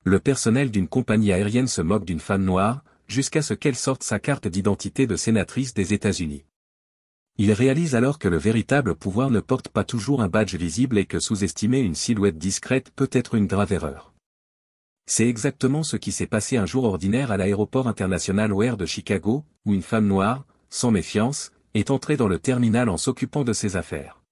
Le personnel d'une compagnie aérienne se moque d'une femme noire, jusqu'à ce qu'elle sorte sa carte d'identité de sénatrice des États-Unis. Il réalise alors que le véritable pouvoir ne porte pas toujours un badge visible et que sous-estimer une silhouette discrète peut être une grave erreur. C'est exactement ce qui s'est passé un jour ordinaire à l'aéroport international O'Hare de Chicago, où une femme noire, sans méfiance, est entrée dans le terminal en s'occupant de ses affaires.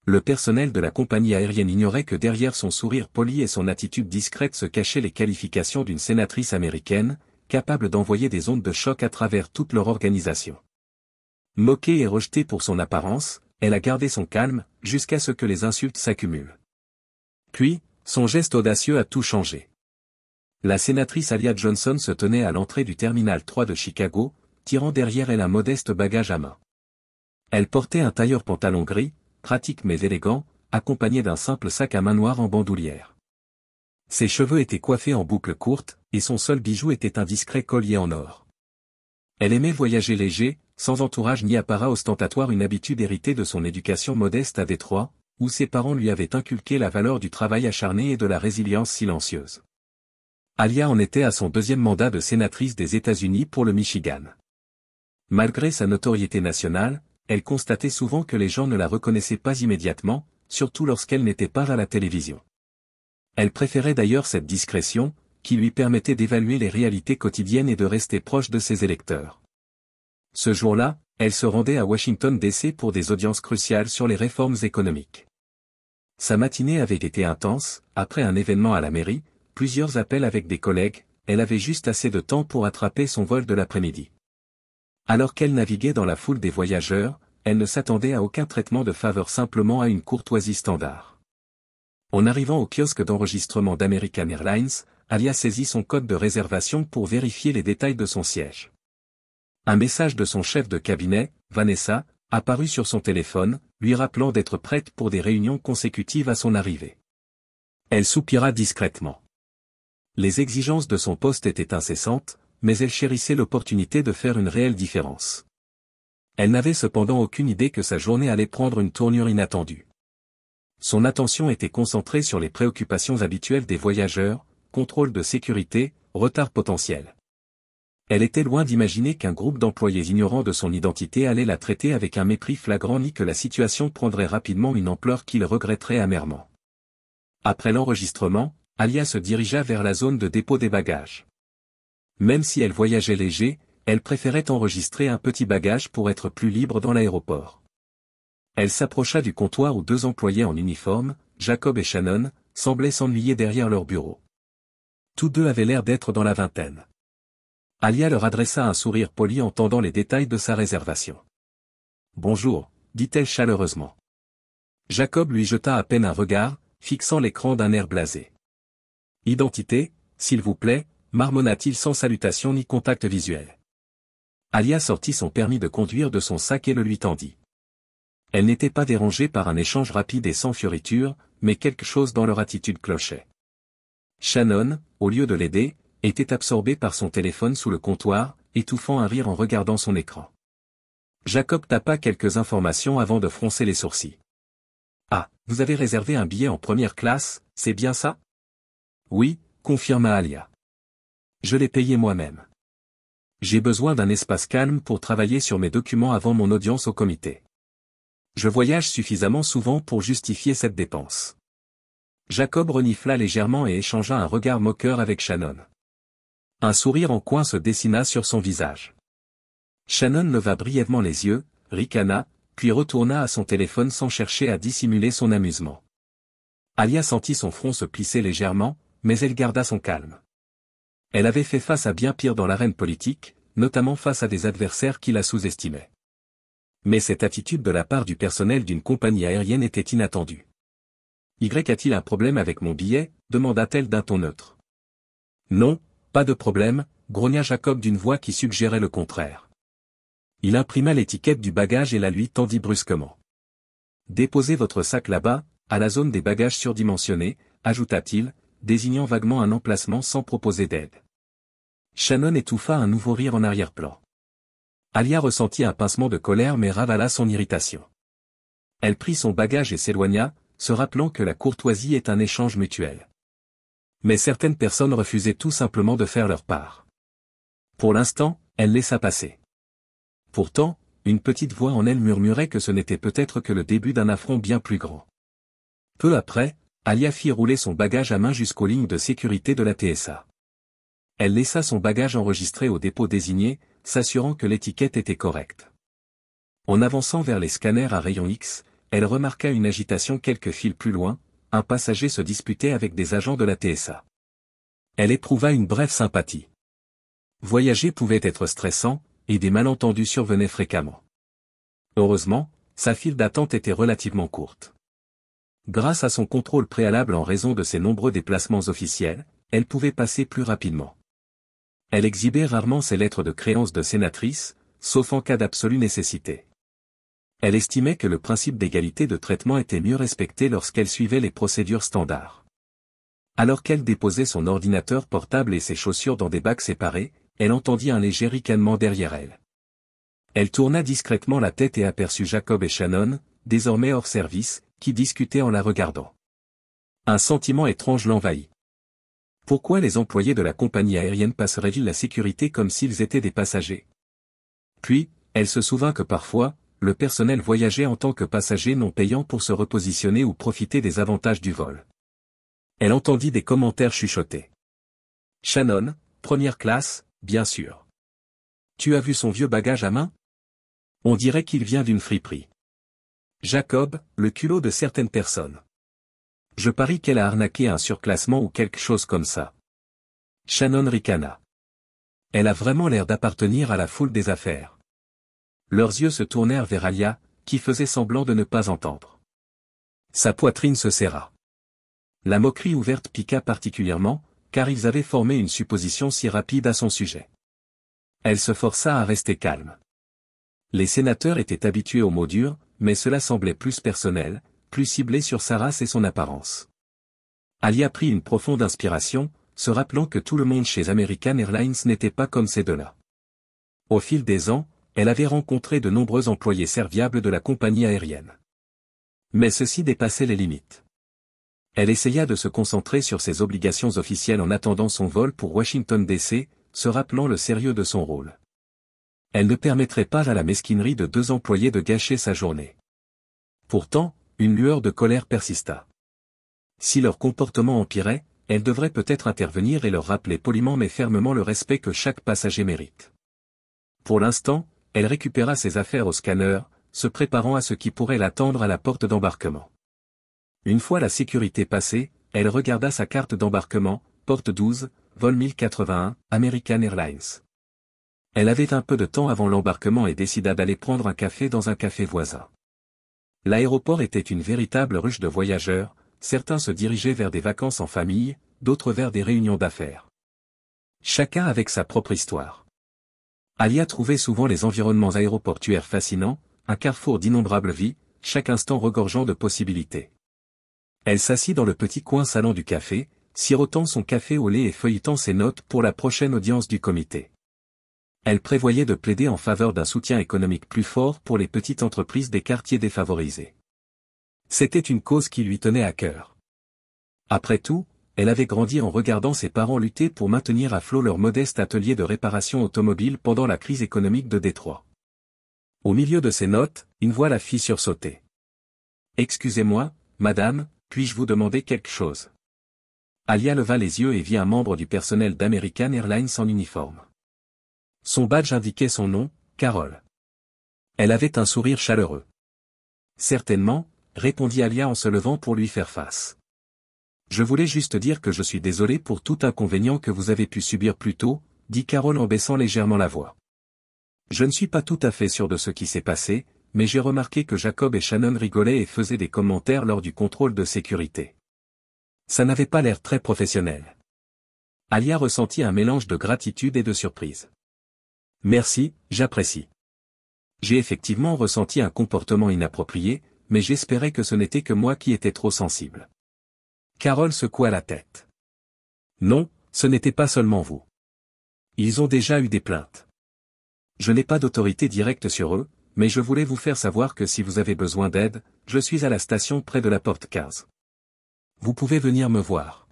Le personnel de la compagnie aérienne ignorait que derrière son sourire poli et son attitude discrète se cachaient les qualifications d'une sénatrice américaine, capable d'envoyer des ondes de choc à travers toute leur organisation. Moquée et rejetée pour son apparence, elle a gardé son calme, jusqu'à ce que les insultes s'accumulent. Puis, son geste audacieux a tout changé. La sénatrice Alia Johnson se tenait à l'entrée du terminal 3 de Chicago, tirant derrière elle un modeste bagage à main. Elle portait un tailleur pantalon gris, pratique mais élégant, accompagné d'un simple sac à main noir en bandoulière. Ses cheveux étaient coiffés en boucles courtes, et son seul bijou était un discret collier en or. Elle aimait voyager léger, sans entourage ni apparat ostentatoire, une habitude héritée de son éducation modeste à Détroit, où ses parents lui avaient inculqué la valeur du travail acharné et de la résilience silencieuse. Alia en était à son deuxième mandat de sénatrice des États-Unis pour le Michigan. Malgré sa notoriété nationale, elle constatait souvent que les gens ne la reconnaissaient pas immédiatement, surtout lorsqu'elle n'était pas à la télévision. Elle préférait d'ailleurs cette discrétion, qui lui permettait d'évaluer les réalités quotidiennes et de rester proche de ses électeurs. Ce jour-là, elle se rendait à Washington D.C. pour des audiences cruciales sur les réformes économiques. Sa matinée avait été intense, après un événement à la mairie, plusieurs appels avec des collègues, elle avait juste assez de temps pour attraper son vol de l'après-midi. Alors qu'elle naviguait dans la foule des voyageurs, elle ne s'attendait à aucun traitement de faveur, simplement à une courtoisie standard. En arrivant au kiosque d'enregistrement d'American Airlines, Alia saisit son code de réservation pour vérifier les détails de son siège. Un message de son chef de cabinet, Vanessa, apparut sur son téléphone, lui rappelant d'être prête pour des réunions consécutives à son arrivée. Elle soupira discrètement. Les exigences de son poste étaient incessantes, mais elle chérissait l'opportunité de faire une réelle différence. Elle n'avait cependant aucune idée que sa journée allait prendre une tournure inattendue. Son attention était concentrée sur les préoccupations habituelles des voyageurs, contrôle de sécurité, retard potentiel. Elle était loin d'imaginer qu'un groupe d'employés ignorant de son identité allait la traiter avec un mépris flagrant, ni que la situation prendrait rapidement une ampleur qu'il regretterait amèrement. Après l'enregistrement, Alia se dirigea vers la zone de dépôt des bagages. Même si elle voyageait léger, elle préférait enregistrer un petit bagage pour être plus libre dans l'aéroport. Elle s'approcha du comptoir où deux employés en uniforme, Jacob et Shannon, semblaient s'ennuyer derrière leur bureau. Tous deux avaient l'air d'être dans la vingtaine. Alia leur adressa un sourire poli en tendant les détails de sa réservation. « Bonjour », dit-elle chaleureusement. Jacob lui jeta à peine un regard, fixant l'écran d'un air blasé. « Identité, s'il vous plaît », marmonna-t-il sans salutation ni contact visuel. Alia sortit son permis de conduire de son sac et le lui tendit. Elle n'était pas dérangée par un échange rapide et sans fioriture, mais quelque chose dans leur attitude clochait. Shannon, au lieu de l'aider, était absorbée par son téléphone sous le comptoir, étouffant un rire en regardant son écran. Jacob tapa quelques informations avant de froncer les sourcils. « Ah, vous avez réservé un billet en première classe, c'est bien ça ?» « Oui », confirma Alia. « Je l'ai payé moi-même. J'ai besoin d'un espace calme pour travailler sur mes documents avant mon audience au comité. Je voyage suffisamment souvent pour justifier cette dépense. » Jacob renifla légèrement et échangea un regard moqueur avec Shannon. Un sourire en coin se dessina sur son visage. Shannon leva brièvement les yeux, ricana, puis retourna à son téléphone sans chercher à dissimuler son amusement. Alia sentit son front se plisser légèrement, mais elle garda son calme. Elle avait fait face à bien pire dans l'arène politique, notamment face à des adversaires qui la sous-estimaient. Mais cette attitude de la part du personnel d'une compagnie aérienne était inattendue. « Y a-t-il un problème avec mon billet ?» demanda-t-elle d'un ton neutre. « Non, pas de problème », grogna Jacob d'une voix qui suggérait le contraire. Il imprima l'étiquette du bagage et la lui tendit brusquement. « Déposez votre sac là-bas, à la zone des bagages surdimensionnés », ajouta-t-il, désignant vaguement un emplacement sans proposer d'aide. Shannon étouffa un nouveau rire en arrière-plan. Alia ressentit un pincement de colère mais ravala son irritation. Elle prit son bagage et s'éloigna, se rappelant que la courtoisie est un échange mutuel. Mais certaines personnes refusaient tout simplement de faire leur part. Pour l'instant, elle laissa passer. Pourtant, une petite voix en elle murmurait que ce n'était peut-être que le début d'un affront bien plus grand. Peu après, Alia fit rouler son bagage à main jusqu'aux lignes de sécurité de la TSA. Elle laissa son bagage enregistré au dépôt désigné, s'assurant que l'étiquette était correcte. En avançant vers les scanners à rayon X, elle remarqua une agitation quelques fils plus loin, un passager se disputait avec des agents de la TSA. Elle éprouva une brève sympathie. Voyager pouvait être stressant, et des malentendus survenaient fréquemment. Heureusement, sa file d'attente était relativement courte. Grâce à son contrôle préalable en raison de ses nombreux déplacements officiels, elle pouvait passer plus rapidement. Elle exhibait rarement ses lettres de créance de sénatrice, sauf en cas d'absolue nécessité. Elle estimait que le principe d'égalité de traitement était mieux respecté lorsqu'elle suivait les procédures standards. Alors qu'elle déposait son ordinateur portable et ses chaussures dans des bacs séparés, elle entendit un léger ricanement derrière elle. Elle tourna discrètement la tête et aperçut Jacob et Shannon, désormais hors service, qui discutaient en la regardant. Un sentiment étrange l'envahit. Pourquoi les employés de la compagnie aérienne passeraient-ils la sécurité comme s'ils étaient des passagers? Puis, elle se souvint que parfois, le personnel voyageait en tant que passager non payant pour se repositionner ou profiter des avantages du vol. Elle entendit des commentaires chuchotés. Shannon, première classe, bien sûr. Tu as vu son vieux bagage à main? On dirait qu'il vient d'une friperie. Jacob, le culot de certaines personnes. Je parie qu'elle a arnaqué un surclassement ou quelque chose comme ça. Shannon ricana. Elle a vraiment l'air d'appartenir à la foule des affaires. Leurs yeux se tournèrent vers Alia, qui faisait semblant de ne pas entendre. Sa poitrine se serra. La moquerie ouverte piqua particulièrement, car ils avaient formé une supposition si rapide à son sujet. Elle se força à rester calme. Les sénateurs étaient habitués aux mots durs, mais cela semblait plus personnel, plus ciblé sur sa race et son apparence. Alia prit une profonde inspiration, se rappelant que tout le monde chez American Airlines n'était pas comme ces deux-là. Au fil des ans, elle avait rencontré de nombreux employés serviables de la compagnie aérienne. Mais ceux-ci dépassaient les limites. Elle essaya de se concentrer sur ses obligations officielles en attendant son vol pour Washington DC, se rappelant le sérieux de son rôle. Elle ne permettrait pas à la mesquinerie de deux employés de gâcher sa journée. Pourtant, une lueur de colère persista. Si leur comportement empirait, elle devrait peut-être intervenir et leur rappeler poliment mais fermement le respect que chaque passager mérite. Pour l'instant, elle récupéra ses affaires au scanner, se préparant à ce qui pourrait l'attendre à la porte d'embarquement. Une fois la sécurité passée, elle regarda sa carte d'embarquement, porte 12, vol 1081, American Airlines. Elle avait un peu de temps avant l'embarquement et décida d'aller prendre un café dans un café voisin. L'aéroport était une véritable ruche de voyageurs, certains se dirigeaient vers des vacances en famille, d'autres vers des réunions d'affaires. Chacun avec sa propre histoire. Alia trouvait souvent les environnements aéroportuaires fascinants, un carrefour d'innombrables vies, chaque instant regorgeant de possibilités. Elle s'assit dans le petit coin salon du café, sirotant son café au lait et feuilletant ses notes pour la prochaine audience du comité. Elle prévoyait de plaider en faveur d'un soutien économique plus fort pour les petites entreprises des quartiers défavorisés. C'était une cause qui lui tenait à cœur. Après tout, elle avait grandi en regardant ses parents lutter pour maintenir à flot leur modeste atelier de réparation automobile pendant la crise économique de Détroit. Au milieu de ses notes, une voix la fit sursauter. « Excusez-moi, madame, puis-je vous demander quelque chose ?» Alia leva les yeux et vit un membre du personnel d'American Airlines en uniforme. Son badge indiquait son nom, Carol. Elle avait un sourire chaleureux. « Certainement, » répondit Alia en se levant pour lui faire face. Je voulais juste dire que je suis désolé pour tout inconvénient que vous avez pu subir plus tôt, dit Carol en baissant légèrement la voix. Je ne suis pas tout à fait sûr de ce qui s'est passé, mais j'ai remarqué que Jacob et Shannon rigolaient et faisaient des commentaires lors du contrôle de sécurité. Ça n'avait pas l'air très professionnel. Alia ressentit un mélange de gratitude et de surprise. Merci, j'apprécie. J'ai effectivement ressenti un comportement inapproprié, mais j'espérais que ce n'était que moi qui étais trop sensible. Carol secoua la tête. Non, ce n'était pas seulement vous. Ils ont déjà eu des plaintes. Je n'ai pas d'autorité directe sur eux, mais je voulais vous faire savoir que si vous avez besoin d'aide, je suis à la station près de la porte 15. Vous pouvez venir me voir.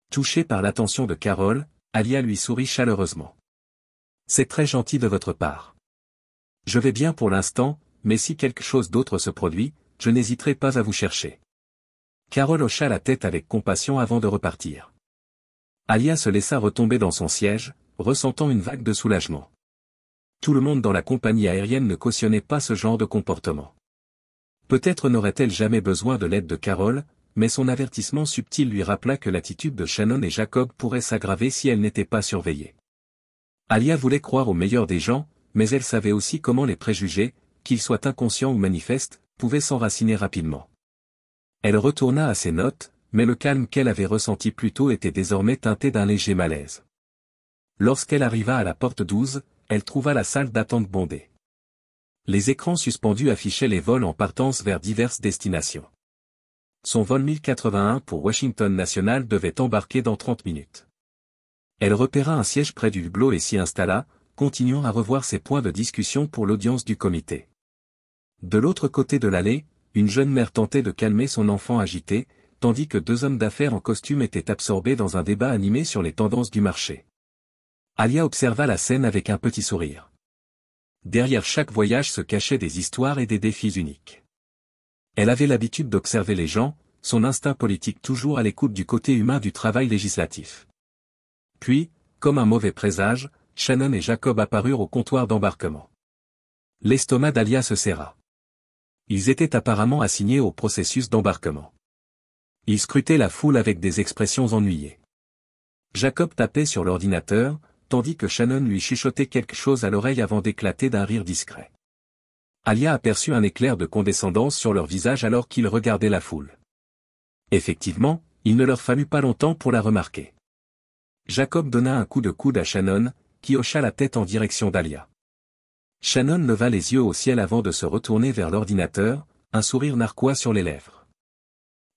Touché par l'attention de Carol, Alia lui sourit chaleureusement. C'est très gentil de votre part. Je vais bien pour l'instant, mais si quelque chose d'autre se produit, je n'hésiterai pas à vous chercher. Carol hocha la tête avec compassion avant de repartir. Alia se laissa retomber dans son siège, ressentant une vague de soulagement. Tout le monde dans la compagnie aérienne ne cautionnait pas ce genre de comportement. Peut-être n'aurait-elle jamais besoin de l'aide de Carol, mais son avertissement subtil lui rappela que l'attitude de Shannon et Jacob pourrait s'aggraver si elle n'était pas surveillée. Alia voulait croire au meilleur des gens, mais elle savait aussi comment les préjugés, qu'ils soient inconscients ou manifestes, pouvaient s'enraciner rapidement. Elle retourna à ses notes, mais le calme qu'elle avait ressenti plus tôt était désormais teinté d'un léger malaise. Lorsqu'elle arriva à la porte 12, elle trouva la salle d'attente bondée. Les écrans suspendus affichaient les vols en partance vers diverses destinations. Son vol 1081 pour Washington National devait embarquer dans 30 minutes. Elle repéra un siège près du hublot et s'y installa, continuant à revoir ses points de discussion pour l'audience du comité. De l'autre côté de l'allée, une jeune mère tentait de calmer son enfant agité, tandis que deux hommes d'affaires en costume étaient absorbés dans un débat animé sur les tendances du marché. Alia observa la scène avec un petit sourire. Derrière chaque voyage se cachaient des histoires et des défis uniques. Elle avait l'habitude d'observer les gens, son instinct politique toujours à l'écoute du côté humain du travail législatif. Puis, comme un mauvais présage, Shannon et Jacob apparurent au comptoir d'embarquement. L'estomac d'Alia se serra. Ils étaient apparemment assignés au processus d'embarquement. Ils scrutaient la foule avec des expressions ennuyées. Jacob tapait sur l'ordinateur, tandis que Shannon lui chuchotait quelque chose à l'oreille avant d'éclater d'un rire discret. Alia aperçut un éclair de condescendance sur leur visage alors qu'ils regardaient la foule. Effectivement, il ne leur fallut pas longtemps pour la remarquer. Jacob donna un coup de coude à Shannon, qui hocha la tête en direction d'Alia. Shannon leva les yeux au ciel avant de se retourner vers l'ordinateur, un sourire narquois sur les lèvres.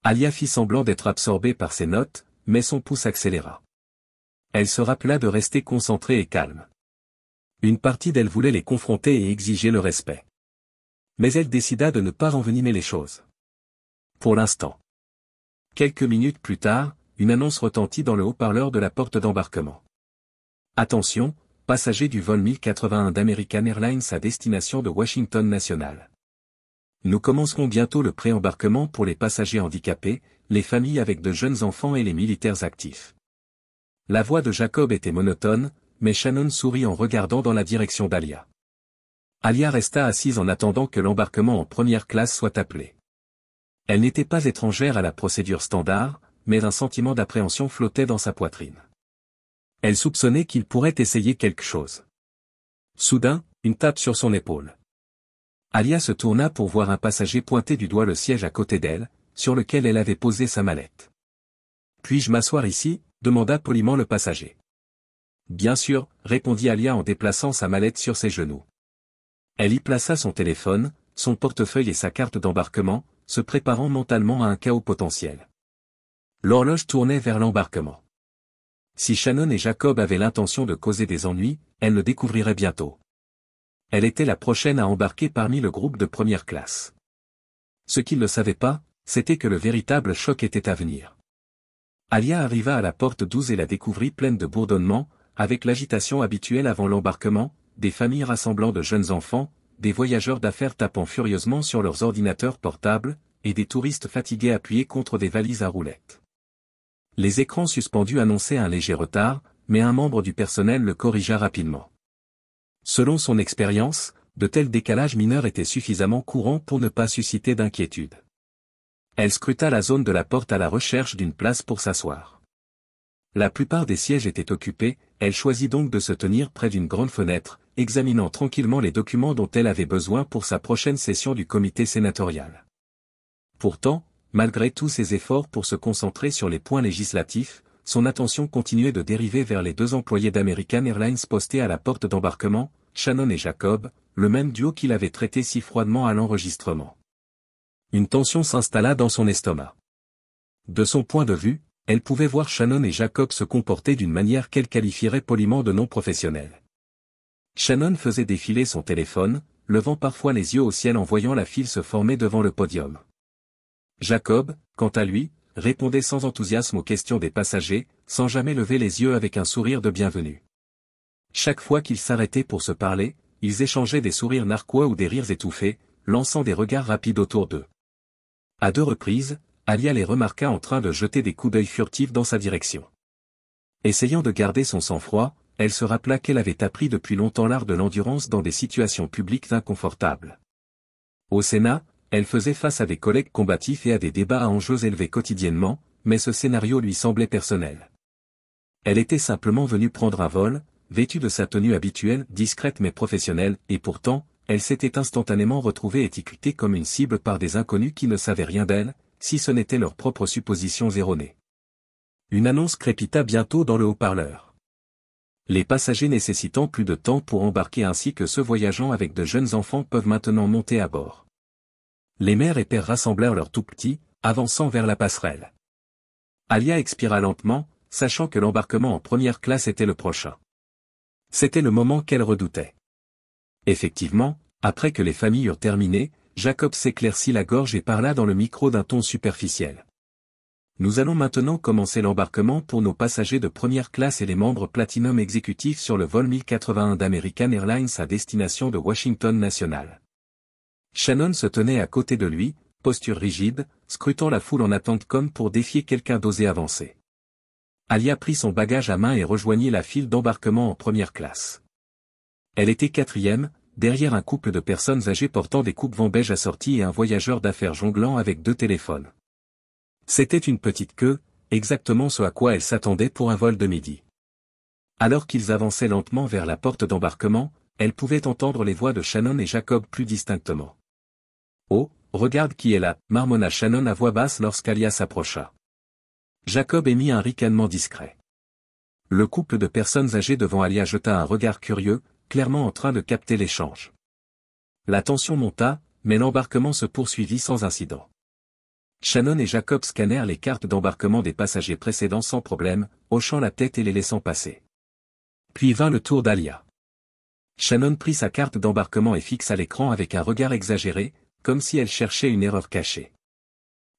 Alia fit semblant d'être absorbée par ses notes, mais son pouce accéléra. Elle se rappela de rester concentrée et calme. Une partie d'elle voulait les confronter et exiger le respect. Mais elle décida de ne pas envenimer les choses. Pour l'instant. Quelques minutes plus tard, une annonce retentit dans le haut-parleur de la porte d'embarquement. Attention, passagers du vol 1081 d'American Airlines à destination de Washington National. Nous commencerons bientôt le pré-embarquement pour les passagers handicapés, les familles avec de jeunes enfants et les militaires actifs. La voix de Jacob était monotone, mais Shannon sourit en regardant dans la direction d'Alia. Alia resta assise en attendant que l'embarquement en première classe soit appelé. Elle n'était pas étrangère à la procédure standard, mais un sentiment d'appréhension flottait dans sa poitrine. Elle soupçonnait qu'il pourrait essayer quelque chose. Soudain, une tape sur son épaule. Alia se tourna pour voir un passager pointer du doigt le siège à côté d'elle, sur lequel elle avait posé sa mallette. « Puis-je m'asseoir ici ?» demanda poliment le passager. « Bien sûr », répondit Alia en déplaçant sa mallette sur ses genoux. Elle y plaça son téléphone, son portefeuille et sa carte d'embarquement, se préparant mentalement à un chaos potentiel. L'horloge tournait vers l'embarquement. Si Shannon et Jacob avaient l'intention de causer des ennuis, elle le découvrirait bientôt. Elle était la prochaine à embarquer parmi le groupe de première classe. Ce qu'ils ne savaient pas, c'était que le véritable choc était à venir. Alia arriva à la porte 12 et la découvrit pleine de bourdonnements, avec l'agitation habituelle avant l'embarquement, des familles rassemblant de jeunes enfants, des voyageurs d'affaires tapant furieusement sur leurs ordinateurs portables, et des touristes fatigués appuyés contre des valises à roulettes. Les écrans suspendus annonçaient un léger retard, mais un membre du personnel le corrigea rapidement. Selon son expérience, de tels décalages mineurs étaient suffisamment courants pour ne pas susciter d'inquiétude. Elle scruta la zone de la porte à la recherche d'une place pour s'asseoir. La plupart des sièges étaient occupés, elle choisit donc de se tenir près d'une grande fenêtre, examinant tranquillement les documents dont elle avait besoin pour sa prochaine session du comité sénatorial. Pourtant, malgré tous ses efforts pour se concentrer sur les points législatifs, son attention continuait de dériver vers les deux employés d'American Airlines postés à la porte d'embarquement, Shannon et Jacob, le même duo qu'il avait traité si froidement à l'enregistrement. Une tension s'installa dans son estomac. De son point de vue, elle pouvait voir Shannon et Jacob se comporter d'une manière qu'elle qualifierait poliment de non professionnelle. Shannon faisait défiler son téléphone, levant parfois les yeux au ciel en voyant la file se former devant le podium. Jacob, quant à lui, répondait sans enthousiasme aux questions des passagers, sans jamais lever les yeux avec un sourire de bienvenue. Chaque fois qu'ils s'arrêtaient pour se parler, ils échangeaient des sourires narquois ou des rires étouffés, lançant des regards rapides autour d'eux. À 2 reprises, Alia les remarqua en train de jeter des coups d'œil furtifs dans sa direction. Essayant de garder son sang-froid, elle se rappela qu'elle avait appris depuis longtemps l'art de l'endurance dans des situations publiques inconfortables. Au Sénat, elle faisait face à des collègues combatifs et à des débats à enjeux élevés quotidiennement, mais ce scénario lui semblait personnel. Elle était simplement venue prendre un vol, vêtue de sa tenue habituelle, discrète mais professionnelle, et pourtant, elle s'était instantanément retrouvée étiquetée comme une cible par des inconnus qui ne savaient rien d'elle, si ce n'était leurs propres suppositions erronées. Une annonce crépita bientôt dans le haut-parleur. Les passagers nécessitant plus de temps pour embarquer ainsi que ceux voyageant avec de jeunes enfants peuvent maintenant monter à bord. Les mères et pères rassemblèrent leurs tout-petits, avançant vers la passerelle. Alia expira lentement, sachant que l'embarquement en première classe était le prochain. C'était le moment qu'elle redoutait. Effectivement, après que les familles eurent terminé, Jacob s'éclaircit la gorge et parla dans le micro d'un ton superficiel. Nous allons maintenant commencer l'embarquement pour nos passagers de première classe et les membres Platinum exécutifs sur le vol 1081 d'American Airlines à destination de Washington National. Shannon se tenait à côté de lui, posture rigide, scrutant la foule en attente comme pour défier quelqu'un d'oser avancer. Alia prit son bagage à main et rejoignit la file d'embarquement en première classe. Elle était 4e, derrière un couple de personnes âgées portant des coupes-vents beige assortis et un voyageur d'affaires jonglant avec 2 téléphones. C'était une petite queue, exactement ce à quoi elle s'attendait pour un vol de midi. Alors qu'ils avançaient lentement vers la porte d'embarquement, elle pouvait entendre les voix de Shannon et Jacob plus distinctement. « Oh, regarde qui est là » marmonna Shannon à voix basse lorsqu'Alia s'approcha. Jacob émit un ricanement discret. Le couple de personnes âgées devant Alia jeta un regard curieux, clairement en train de capter l'échange. La tension monta, mais l'embarquement se poursuivit sans incident. Shannon et Jacob scannèrent les cartes d'embarquement des passagers précédents sans problème, hochant la tête et les laissant passer. Puis vint le tour d'Alia. Shannon prit sa carte d'embarquement et fixa l'écran avec un regard exagéré, comme si elle cherchait une erreur cachée.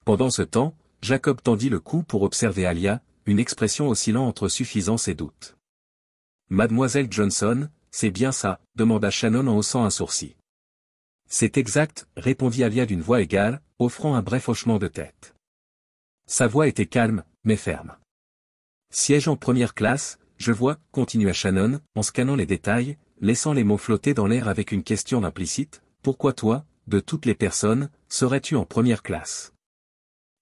Pendant ce temps, Jacob tendit le cou pour observer Alia, une expression oscillant entre suffisance et doute. « Mademoiselle Johnson, c'est bien ça » demanda Shannon en haussant un sourcil. « C'est exact » répondit Alia d'une voix égale, offrant un bref hochement de tête. Sa voix était calme, mais ferme. « Siège en première classe, je vois » continua Shannon, en scannant les détails, laissant les mots flotter dans l'air avec une question implicite, « Pourquoi toi, de toutes les personnes, serais-tu en première classe ?»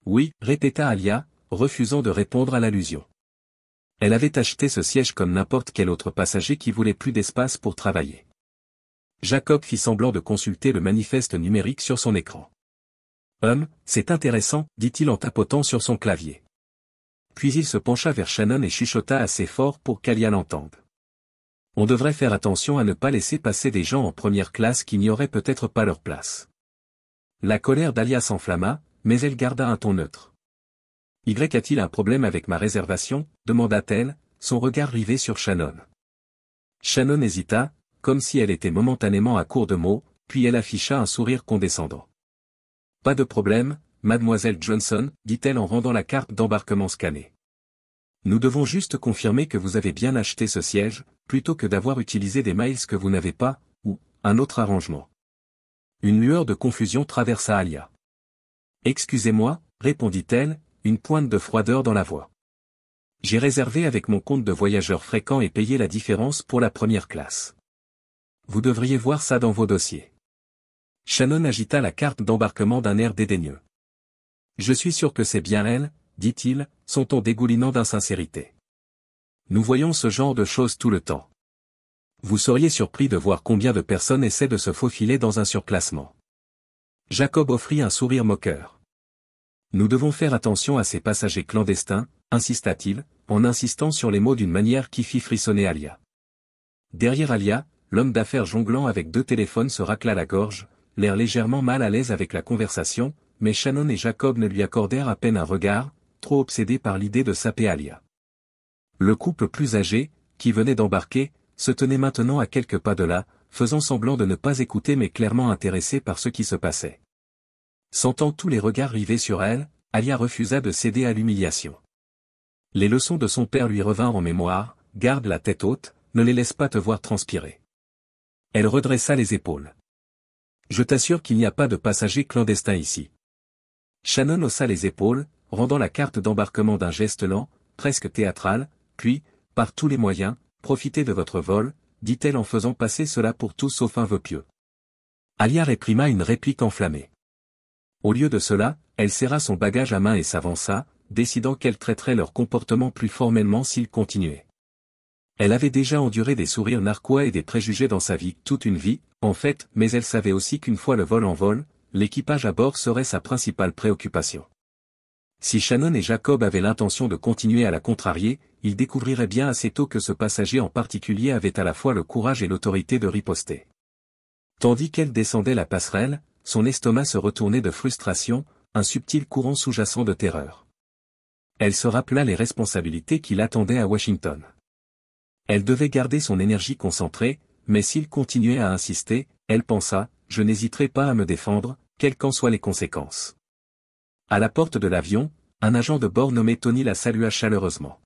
Oui, répéta Alia, refusant de répondre à l'allusion. Elle avait acheté ce siège comme n'importe quel autre passager qui voulait plus d'espace pour travailler. Jacob fit semblant de consulter le manifeste numérique sur son écran. C'est intéressant, dit-il en tapotant sur son clavier. Puis il se pencha vers Shannon et chuchota assez fort pour qu'Alia l'entende. On devrait faire attention à ne pas laisser passer des gens en première classe qui n'y auraient peut-être pas leur place. La colère d'Alia s'enflamma, mais elle garda un ton neutre. Y a-t-il un problème avec ma réservation demanda-t-elle, son regard rivé sur Shannon. Shannon hésita, comme si elle était momentanément à court de mots, puis elle afficha un sourire condescendant. Pas de problème, mademoiselle Johnson, dit-elle en rendant la carte d'embarquement scannée. Nous devons juste confirmer que vous avez bien acheté ce siège, plutôt que d'avoir utilisé des miles que vous n'avez pas, ou un autre arrangement. Une lueur de confusion traversa Alia. Excusez-moi, répondit-elle, une pointe de froideur dans la voix. J'ai réservé avec mon compte de voyageur fréquent et payé la différence pour la première classe. Vous devriez voir ça dans vos dossiers. Shannon agita la carte d'embarquement d'un air dédaigneux. Je suis sûr que c'est bien elle, dit-il, son ton dégoulinant d'insincérité. Nous voyons ce genre de choses tout le temps. Vous seriez surpris de voir combien de personnes essaient de se faufiler dans un surclassement. Jacob offrit un sourire moqueur. Nous devons faire attention à ces passagers clandestins, insista-t-il, en insistant sur les mots d'une manière qui fit frissonner Alia. Derrière Alia, l'homme d'affaires jonglant avec 2 téléphones se racla la gorge, l'air légèrement mal à l'aise avec la conversation, mais Shannon et Jacob ne lui accordèrent à peine un regard, trop obsédés par l'idée de saper Alia. Le couple plus âgé, qui venait d'embarquer, se tenait maintenant à quelques pas de là, faisant semblant de ne pas écouter mais clairement intéressé par ce qui se passait. Sentant tous les regards rivés sur elle, Alia refusa de céder à l'humiliation. Les leçons de son père lui revinrent en mémoire, garde la tête haute, ne les laisse pas te voir transpirer. Elle redressa les épaules. Je t'assure qu'il n'y a pas de passagers clandestins ici. Shannon haussa les épaules, rendant la carte d'embarquement d'un geste lent, presque théâtral, puis, par tous les moyens, profitez de votre vol, dit-elle en faisant passer cela pour tout sauf un vœu pieux. Alia réprima une réplique enflammée. Au lieu de cela, elle serra son bagage à main et s'avança, décidant qu'elle traiterait leur comportement plus formellement s'ils continuaient. Elle avait déjà enduré des sourires narquois et des préjugés dans sa vie, toute une vie, en fait, mais elle savait aussi qu'une fois le vol en vol, l'équipage à bord serait sa principale préoccupation. Si Shannon et Jacob avaient l'intention de continuer à la contrarier, ils découvriraient bien assez tôt que ce passager en particulier avait à la fois le courage et l'autorité de riposter. Tandis qu'elle descendait la passerelle, son estomac se retournait de frustration, un subtil courant sous-jacent de terreur. Elle se rappela les responsabilités qui l'attendaient à Washington. Elle devait garder son énergie concentrée, mais s'il continuait à insister, elle pensa, je n'hésiterai pas à me défendre, quelles qu'en soient les conséquences. À la porte de l'avion, un agent de bord nommé Tony la salua chaleureusement.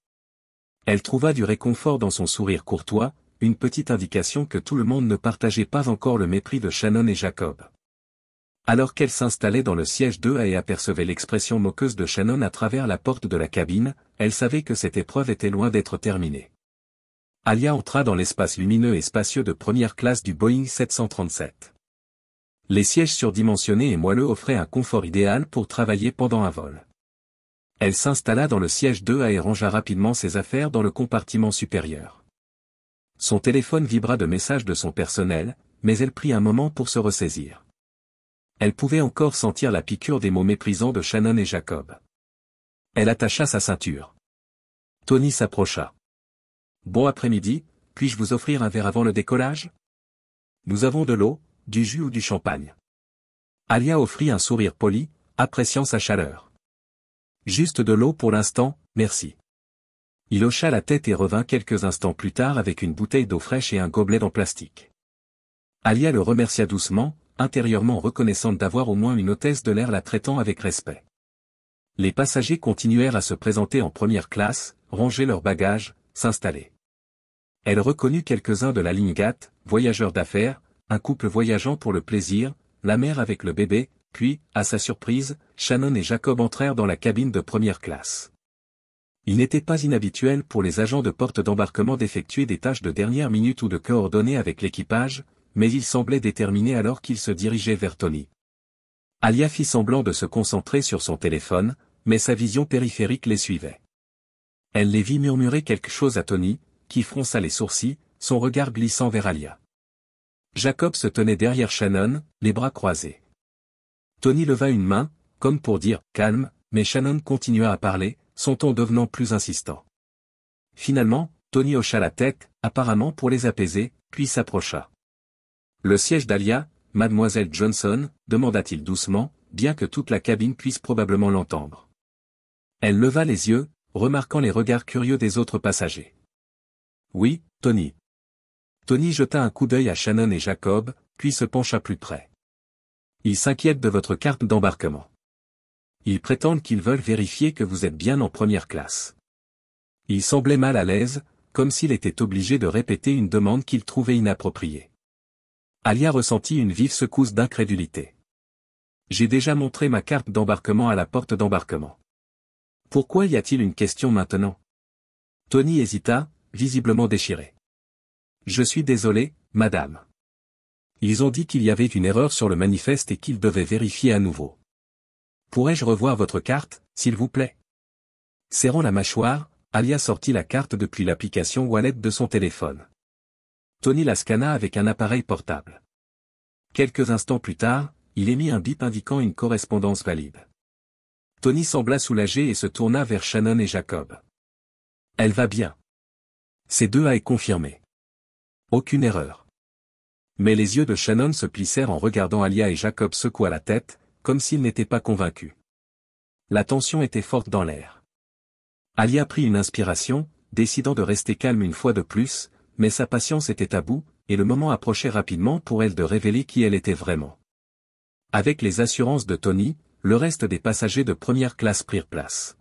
Elle trouva du réconfort dans son sourire courtois, une petite indication que tout le monde ne partageait pas encore le mépris de Shannon et Jacob. Alors qu'elle s'installait dans le siège 2A et apercevait l'expression moqueuse de Shannon à travers la porte de la cabine, elle savait que cette épreuve était loin d'être terminée. Alia entra dans l'espace lumineux et spacieux de première classe du Boeing 737. Les sièges surdimensionnés et moelleux offraient un confort idéal pour travailler pendant un vol. Elle s'installa dans le siège 2A et rangea rapidement ses affaires dans le compartiment supérieur. Son téléphone vibra de messages de son personnel, mais elle prit un moment pour se ressaisir. Elle pouvait encore sentir la piqûre des mots méprisants de Shannon et Jacob. Elle attacha sa ceinture. Tony s'approcha. Bon après-midi, puis-je vous offrir un verre avant le décollage? Nous avons de l'eau, du jus ou du champagne. Alia offrit un sourire poli, appréciant sa chaleur. Juste de l'eau pour l'instant, merci. Il hocha la tête et revint quelques instants plus tard avec une bouteille d'eau fraîche et un gobelet en plastique. Alia le remercia doucement, intérieurement reconnaissante d'avoir au moins une hôtesse de l'air la traitant avec respect. Les passagers continuèrent à se présenter en première classe, ranger leurs bagages, s'installer. Elle reconnut quelques-uns de la ligne GAT, voyageurs d'affaires, un couple voyageant pour le plaisir, la mère avec le bébé, puis, à sa surprise, Shannon et Jacob entrèrent dans la cabine de première classe. Il n'était pas inhabituel pour les agents de porte d'embarquement d'effectuer des tâches de dernière minute ou de coordonner avec l'équipage, mais il semblait déterminé alors qu'il se dirigeait vers Tony. Alia fit semblant de se concentrer sur son téléphone, mais sa vision périphérique les suivait. Elle les vit murmurer quelque chose à Tony, qui fronça les sourcils, son regard glissant vers Alia. Jacob se tenait derrière Shannon, les bras croisés. Tony leva une main, comme pour dire « calme », mais Shannon continua à parler, son ton devenant plus insistant. Finalement, Tony hocha la tête, apparemment pour les apaiser, puis s'approcha. « Le siège d'Alia, mademoiselle Johnson ?» demanda-t-il doucement, bien que toute la cabine puisse probablement l'entendre. Elle leva les yeux, remarquant les regards curieux des autres passagers. « Oui, Tony. » Tony jeta un coup d'œil à Shannon et Jacob, puis se pencha plus près. « Ils s'inquiètent de votre carte d'embarquement. Ils prétendent qu'ils veulent vérifier que vous êtes bien en première classe. » Il semblait mal à l'aise, comme s'il était obligé de répéter une demande qu'il trouvait inappropriée. Alia ressentit une vive secousse d'incrédulité. « J'ai déjà montré ma carte d'embarquement à la porte d'embarquement. Pourquoi y a-t-il une question maintenant? » Tony hésita, visiblement déchiré. « Je suis désolé, madame. Ils ont dit qu'il y avait une erreur sur le manifeste et qu'ils devaient vérifier à nouveau. Pourrais-je revoir votre carte, s'il vous plaît? » Serrant la mâchoire, Alia sortit la carte depuis l'application Wallet de son téléphone. Tony la scanna avec un appareil portable. Quelques instants plus tard, il émit un bip indiquant une correspondance valide. Tony sembla soulagé et se tourna vers Shannon et Jacob. « Elle va bien. » Ces deux a confirmé. Aucune erreur. Mais les yeux de Shannon se plissèrent en regardant Alia et Jacob secoua la tête, comme s'ils n'étaient pas convaincus. La tension était forte dans l'air. Alia prit une inspiration, décidant de rester calme une fois de plus, mais sa patience était à bout, et le moment approchait rapidement pour elle de révéler qui elle était vraiment. Avec les assurances de Tony, le reste des passagers de première classe prirent place.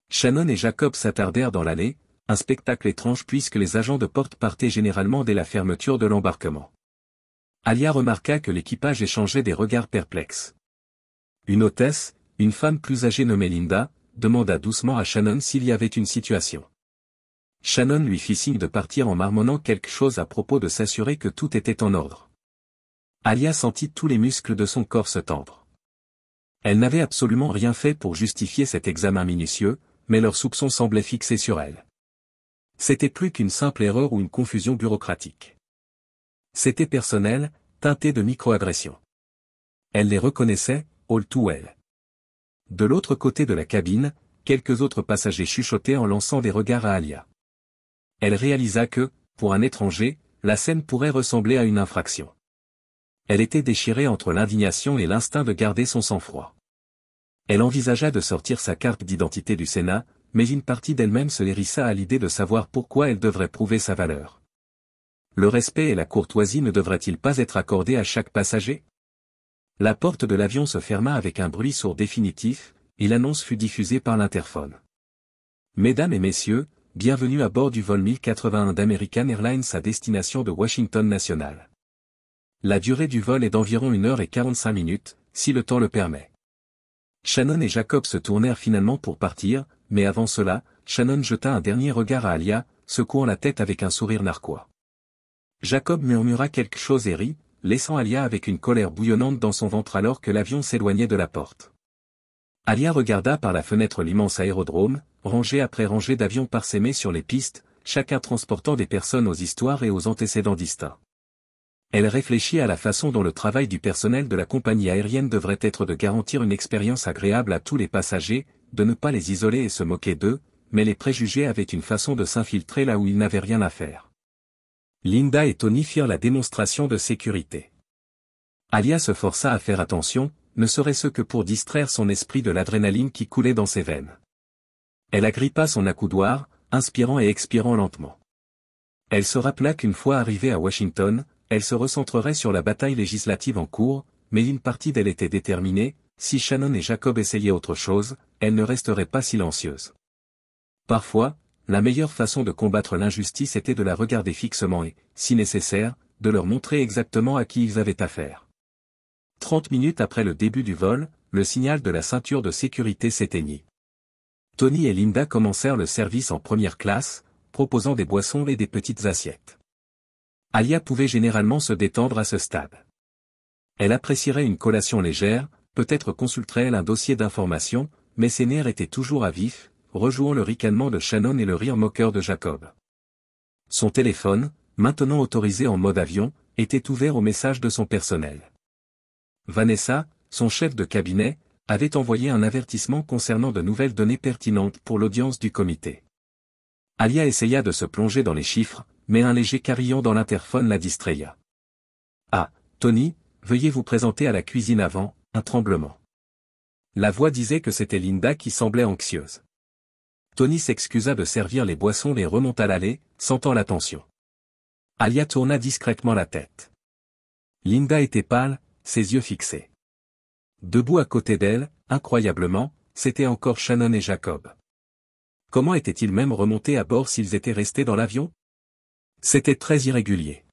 Shannon et Jacob s'attardèrent dans l'allée, un spectacle étrange puisque les agents de porte partaient généralement dès la fermeture de l'embarquement. Alia remarqua que l'équipage échangeait des regards perplexes. Une hôtesse, une femme plus âgée nommée Linda, demanda doucement à Shannon s'il y avait une situation. Shannon lui fit signe de partir en marmonnant quelque chose à propos de s'assurer que tout était en ordre. Alia sentit tous les muscles de son corps se tendre. Elle n'avait absolument rien fait pour justifier cet examen minutieux, mais leurs soupçons semblaient fixés sur elle. C'était plus qu'une simple erreur ou une confusion bureaucratique. C'était personnel, teinté de microagressions. Elle les reconnaissait, all too well. De l'autre côté de la cabine, quelques autres passagers chuchotaient en lançant des regards à Alia. Elle réalisa que, pour un étranger, la scène pourrait ressembler à une infraction. Elle était déchirée entre l'indignation et l'instinct de garder son sang-froid. Elle envisagea de sortir sa carte d'identité du Sénat, mais une partie d'elle-même se hérissa à l'idée de savoir pourquoi elle devrait prouver sa valeur. Le respect et la courtoisie ne devraient-ils pas être accordés à chaque passager? La porte de l'avion se ferma avec un bruit sourd définitif, et l'annonce fut diffusée par l'interphone. Mesdames et messieurs, bienvenue à bord du vol 1081 d'American Airlines à destination de Washington National. La durée du vol est d'environ 1h45, si le temps le permet. Shannon et Jacob se tournèrent finalement pour partir, mais avant cela, Shannon jeta un dernier regard à Alia, secouant la tête avec un sourire narquois. Jacob murmura quelque chose et rit, laissant Alia avec une colère bouillonnante dans son ventre alors que l'avion s'éloignait de la porte. Alia regarda par la fenêtre l'immense aérodrome, rangée après rangée d'avions parsemés sur les pistes, chacun transportant des personnes aux histoires et aux antécédents distincts. Elle réfléchit à la façon dont le travail du personnel de la compagnie aérienne devrait être de garantir une expérience agréable à tous les passagers, de ne pas les isoler et se moquer d'eux, mais les préjugés avaient une façon de s'infiltrer là où ils n'avaient rien à faire. Linda et Tony firent la démonstration de sécurité. Alia se força à faire attention, ne serait-ce que pour distraire son esprit de l'adrénaline qui coulait dans ses veines. Elle agrippa son accoudoir, inspirant et expirant lentement. Elle se rappela qu'une fois arrivée à Washington, elle se recentrerait sur la bataille législative en cours, mais une partie d'elle était déterminée, si Shannon et Jacob essayaient autre chose, elle ne resterait pas silencieuse. Parfois, la meilleure façon de combattre l'injustice était de la regarder fixement et, si nécessaire, de leur montrer exactement à qui ils avaient affaire. 30 minutes après le début du vol, le signal de la ceinture de sécurité s'éteignit. Tony et Linda commencèrent le service en première classe, proposant des boissons et des petites assiettes. Alia pouvait généralement se détendre à ce stade. Elle apprécierait une collation légère, peut-être consulterait-elle un dossier d'information, mais ses nerfs étaient toujours à vif, rejouant le ricanement de Shannon et le rire moqueur de Jacob. Son téléphone, maintenant autorisé en mode avion, était ouvert aux messages de son personnel. Vanessa, son chef de cabinet, avait envoyé un avertissement concernant de nouvelles données pertinentes pour l'audience du comité. Alia essaya de se plonger dans les chiffres, mais un léger carillon dans l'interphone la distraya. « Ah, Tony, veuillez vous présenter à la cuisine avant, un tremblement. » La voix disait que c'était Linda qui semblait anxieuse. Tony s'excusa de servir les boissons et remonta l'allée, sentant la tension. Alia tourna discrètement la tête. Linda était pâle, ses yeux fixés. Debout à côté d'elle, incroyablement, c'étaient encore Shannon et Jacob. Comment étaient-ils même remontés à bord s'ils étaient restés dans l'avion? C'était très irrégulier.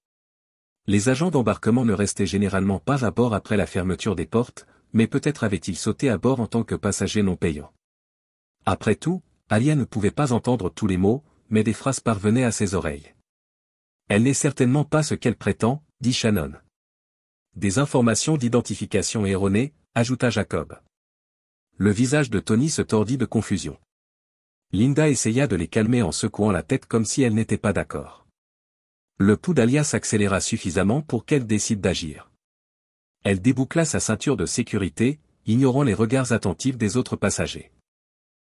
Les agents d'embarquement ne restaient généralement pas à bord après la fermeture des portes, mais peut-être avaient-ils sauté à bord en tant que passagers non payants. Après tout, Alia ne pouvait pas entendre tous les mots, mais des phrases parvenaient à ses oreilles. Elle n'est certainement pas ce qu'elle prétend, dit Shannon. Des informations d'identification erronées, ajouta Jacob. Le visage de Tony se tordit de confusion. Linda essaya de les calmer en secouant la tête comme si elle n'était pas d'accord. Le pouls d'Alia s'accéléra suffisamment pour qu'elle décide d'agir. Elle déboucla sa ceinture de sécurité, ignorant les regards attentifs des autres passagers.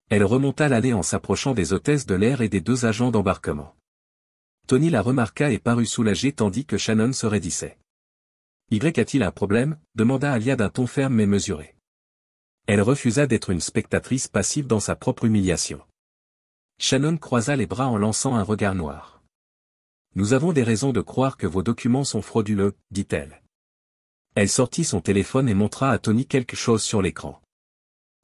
Elle remonta l'allée en s'approchant des hôtesses de l'air et des deux agents d'embarquement. Tony la remarqua et parut soulagé tandis que Shannon se raidissait. « Y a-t-il un problème ?» demanda Alia d'un ton ferme mais mesuré. Elle refusa d'être une spectatrice passive dans sa propre humiliation. Shannon croisa les bras en lançant un regard noir. « Nous avons des raisons de croire que vos documents sont frauduleux, dit-elle. Elle sortit son téléphone et montra à Tony quelque chose sur l'écran.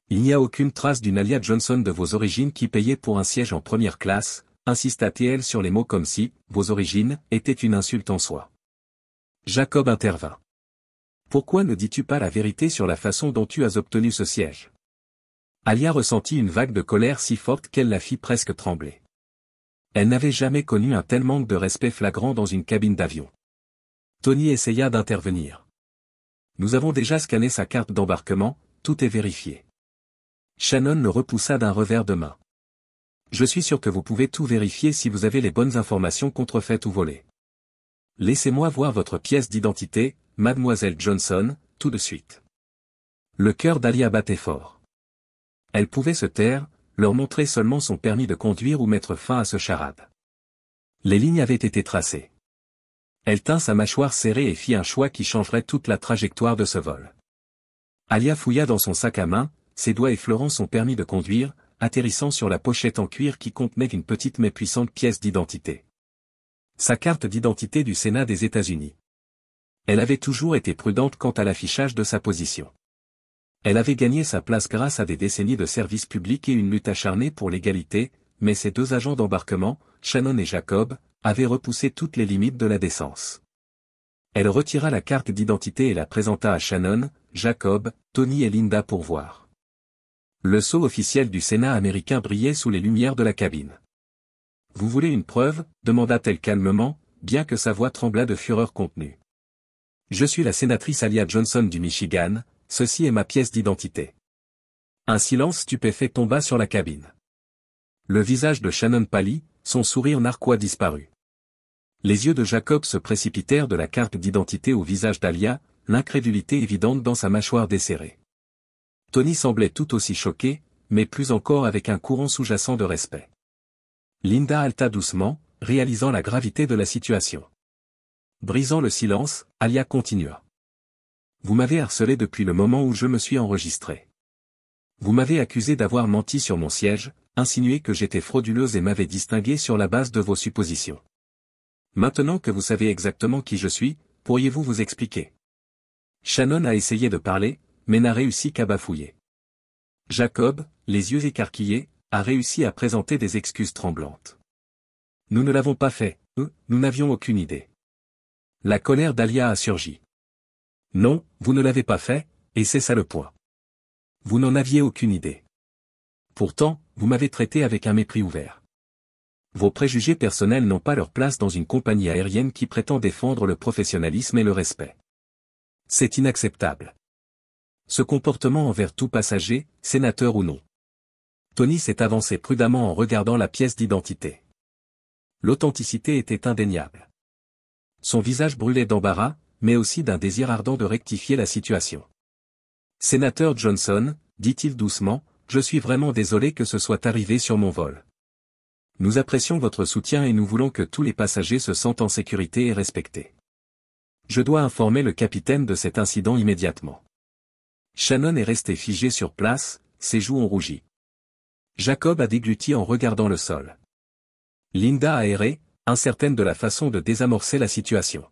Il n'y a aucune trace d'une Alia Johnson de vos origines qui payait pour un siège en première classe, insista-t-elle sur les mots comme si, vos origines, étaient une insulte en soi. Jacob intervint. Pourquoi ne dis-tu pas la vérité sur la façon dont tu as obtenu ce siège? Alia ressentit une vague de colère si forte qu'elle la fit presque trembler. Elle n'avait jamais connu un tel manque de respect flagrant dans une cabine d'avion. Tony essaya d'intervenir. Nous avons déjà scanné sa carte d'embarquement, tout est vérifié. Shannon le repoussa d'un revers de main. Je suis sûr que vous pouvez tout vérifier si vous avez les bonnes informations contrefaites ou volées. Laissez-moi voir votre pièce d'identité, mademoiselle Johnson, tout de suite. Le cœur d'Alia battait fort. Elle pouvait se taire, leur montrer seulement son permis de conduire ou mettre fin à ce charade. Les lignes avaient été tracées. Elle tint sa mâchoire serrée et fit un choix qui changerait toute la trajectoire de ce vol. Alia fouilla dans son sac à main, ses doigts effleurant son permis de conduire, atterrissant sur la pochette en cuir qui contenait une petite mais puissante pièce d'identité. Sa carte d'identité du Sénat des États-Unis. Elle avait toujours été prudente quant à l'affichage de sa position. Elle avait gagné sa place grâce à des décennies de service public et une lutte acharnée pour l'égalité, mais ses deux agents d'embarquement, Shannon et Jacob, avaient repoussé toutes les limites de la décence. Elle retira la carte d'identité et la présenta à Shannon, Jacob, Tony et Linda pour voir. Le sceau officiel du Sénat américain brillait sous les lumières de la cabine. « Vous voulez une preuve » demanda-t-elle calmement, bien que sa voix tremblât de fureur contenue. « Je suis la sénatrice Alia Johnson du Michigan, ceci est ma pièce d'identité. » Un silence stupéfait tomba sur la cabine. Le visage de Shannon pâlit, son sourire narquois disparut. Les yeux de Jacob se précipitèrent de la carte d'identité au visage d'Alia, l'incrédulité évidente dans sa mâchoire desserrée. Tony semblait tout aussi choqué, mais plus encore avec un courant sous-jacent de respect. Linda halta doucement, réalisant la gravité de la situation. Brisant le silence, Alia continua. « Vous m'avez harcelé depuis le moment où je me suis enregistré. Vous m'avez accusé d'avoir menti sur mon siège, insinué que j'étais frauduleuse et m'avez distingué sur la base de vos suppositions. Maintenant que vous savez exactement qui je suis, pourriez-vous vous expliquer ?» Shannon a essayé de parler, mais n'a réussi qu'à bafouiller. Jacob, les yeux écarquillés, a réussi à présenter des excuses tremblantes. « Nous ne l'avons pas fait, nous n'avions aucune idée. » La colère d'Alia a surgi. « Non, vous ne l'avez pas fait, et c'est ça le point. Vous n'en aviez aucune idée. Pourtant, vous m'avez traité avec un mépris ouvert. Vos préjugés personnels n'ont pas leur place dans une compagnie aérienne qui prétend défendre le professionnalisme et le respect. C'est inacceptable. Ce comportement envers tout passager, sénateur ou non. » Tony s'est avancé prudemment en regardant la pièce d'identité. L'authenticité était indéniable. Son visage brûlait d'embarras, mais aussi d'un désir ardent de rectifier la situation. « Sénateur Johnson, dit-il doucement, je suis vraiment désolé que ce soit arrivé sur mon vol. Nous apprécions votre soutien et nous voulons que tous les passagers se sentent en sécurité et respectés. Je dois informer le capitaine de cet incident immédiatement. » Shannon est resté figé sur place, ses joues ont rougi. Jacob a dégluti en regardant le sol. Linda a erré, incertaine de la façon de désamorcer la situation.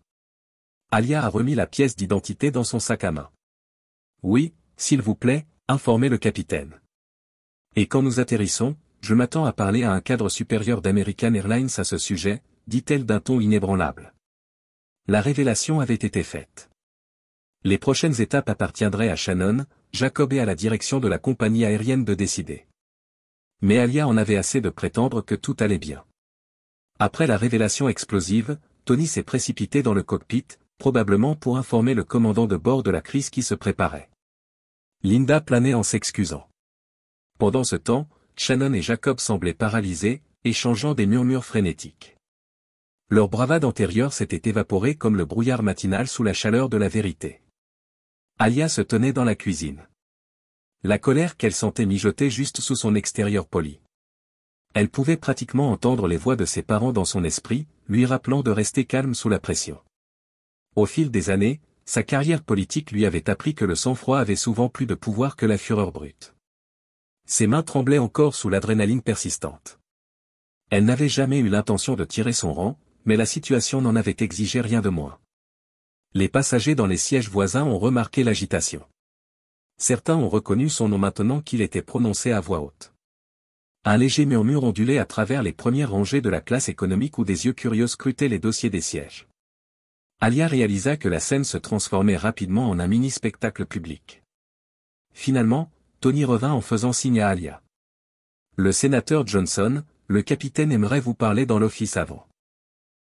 Alia a remis la pièce d'identité dans son sac à main. « Oui, s'il vous plaît, informez le capitaine. Et quand nous atterrissons, je m'attends à parler à un cadre supérieur d'American Airlines à ce sujet, dit-elle d'un ton inébranlable. La révélation avait été faite. Les prochaines étapes appartiendraient à Shannon, Jacob et à la direction de la compagnie aérienne de décider. Mais Alia en avait assez de prétendre que tout allait bien. Après la révélation explosive, Tony s'est précipité dans le cockpit, probablement pour informer le commandant de bord de la crise qui se préparait. Linda planait en s'excusant. Pendant ce temps, Shannon et Jacob semblaient paralysés, échangeant des murmures frénétiques. Leur bravade antérieure s'était évaporée comme le brouillard matinal sous la chaleur de la vérité. Alia se tenait dans la cuisine. La colère qu'elle sentait mijotait juste sous son extérieur poli. Elle pouvait pratiquement entendre les voix de ses parents dans son esprit, lui rappelant de rester calme sous la pression. Au fil des années, sa carrière politique lui avait appris que le sang-froid avait souvent plus de pouvoir que la fureur brute. Ses mains tremblaient encore sous l'adrénaline persistante. Elle n'avait jamais eu l'intention de tirer son rang, mais la situation n'en avait exigé rien de moins. Les passagers dans les sièges voisins ont remarqué l'agitation. Certains ont reconnu son nom maintenant qu'il était prononcé à voix haute. Un léger murmure ondulait à travers les premières rangées de la classe économique où des yeux curieux scrutaient les dossiers des sièges. Alia réalisa que la scène se transformait rapidement en un mini-spectacle public. Finalement, Tony revint en faisant signe à Alia. Le sénateur Johnson, le capitaine aimerait vous parler dans l'office avant.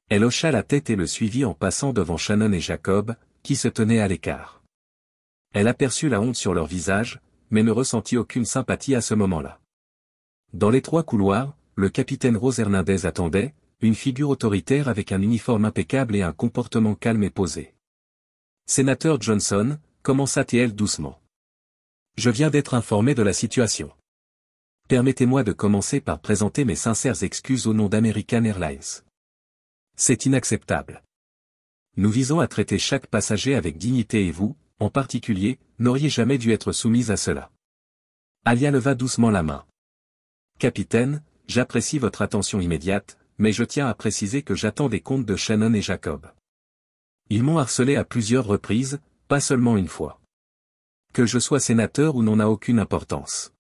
Elle hocha la tête et le suivit en passant devant Shannon et Jacob, qui se tenaient à l'écart. Elle aperçut la honte sur leur visage, mais ne ressentit aucune sympathie à ce moment-là. Dans l'étroit couloir, le capitaine Rose Hernandez attendait, une figure autoritaire avec un uniforme impeccable et un comportement calme et posé. Sénateur Johnson, commença-t-elle doucement. Je viens d'être informé de la situation. Permettez-moi de commencer par présenter mes sincères excuses au nom d'American Airlines. C'est inacceptable. Nous visons à traiter chaque passager avec dignité et vous, en particulier, n'auriez jamais dû être soumise à cela. Alia leva doucement la main. Capitaine, j'apprécie votre attention immédiate, mais je tiens à préciser que j'attends des comptes de Shannon et Jacob. Ils m'ont harcelé à plusieurs reprises, pas seulement une fois. Que je sois sénateur ou non n'a aucune importance.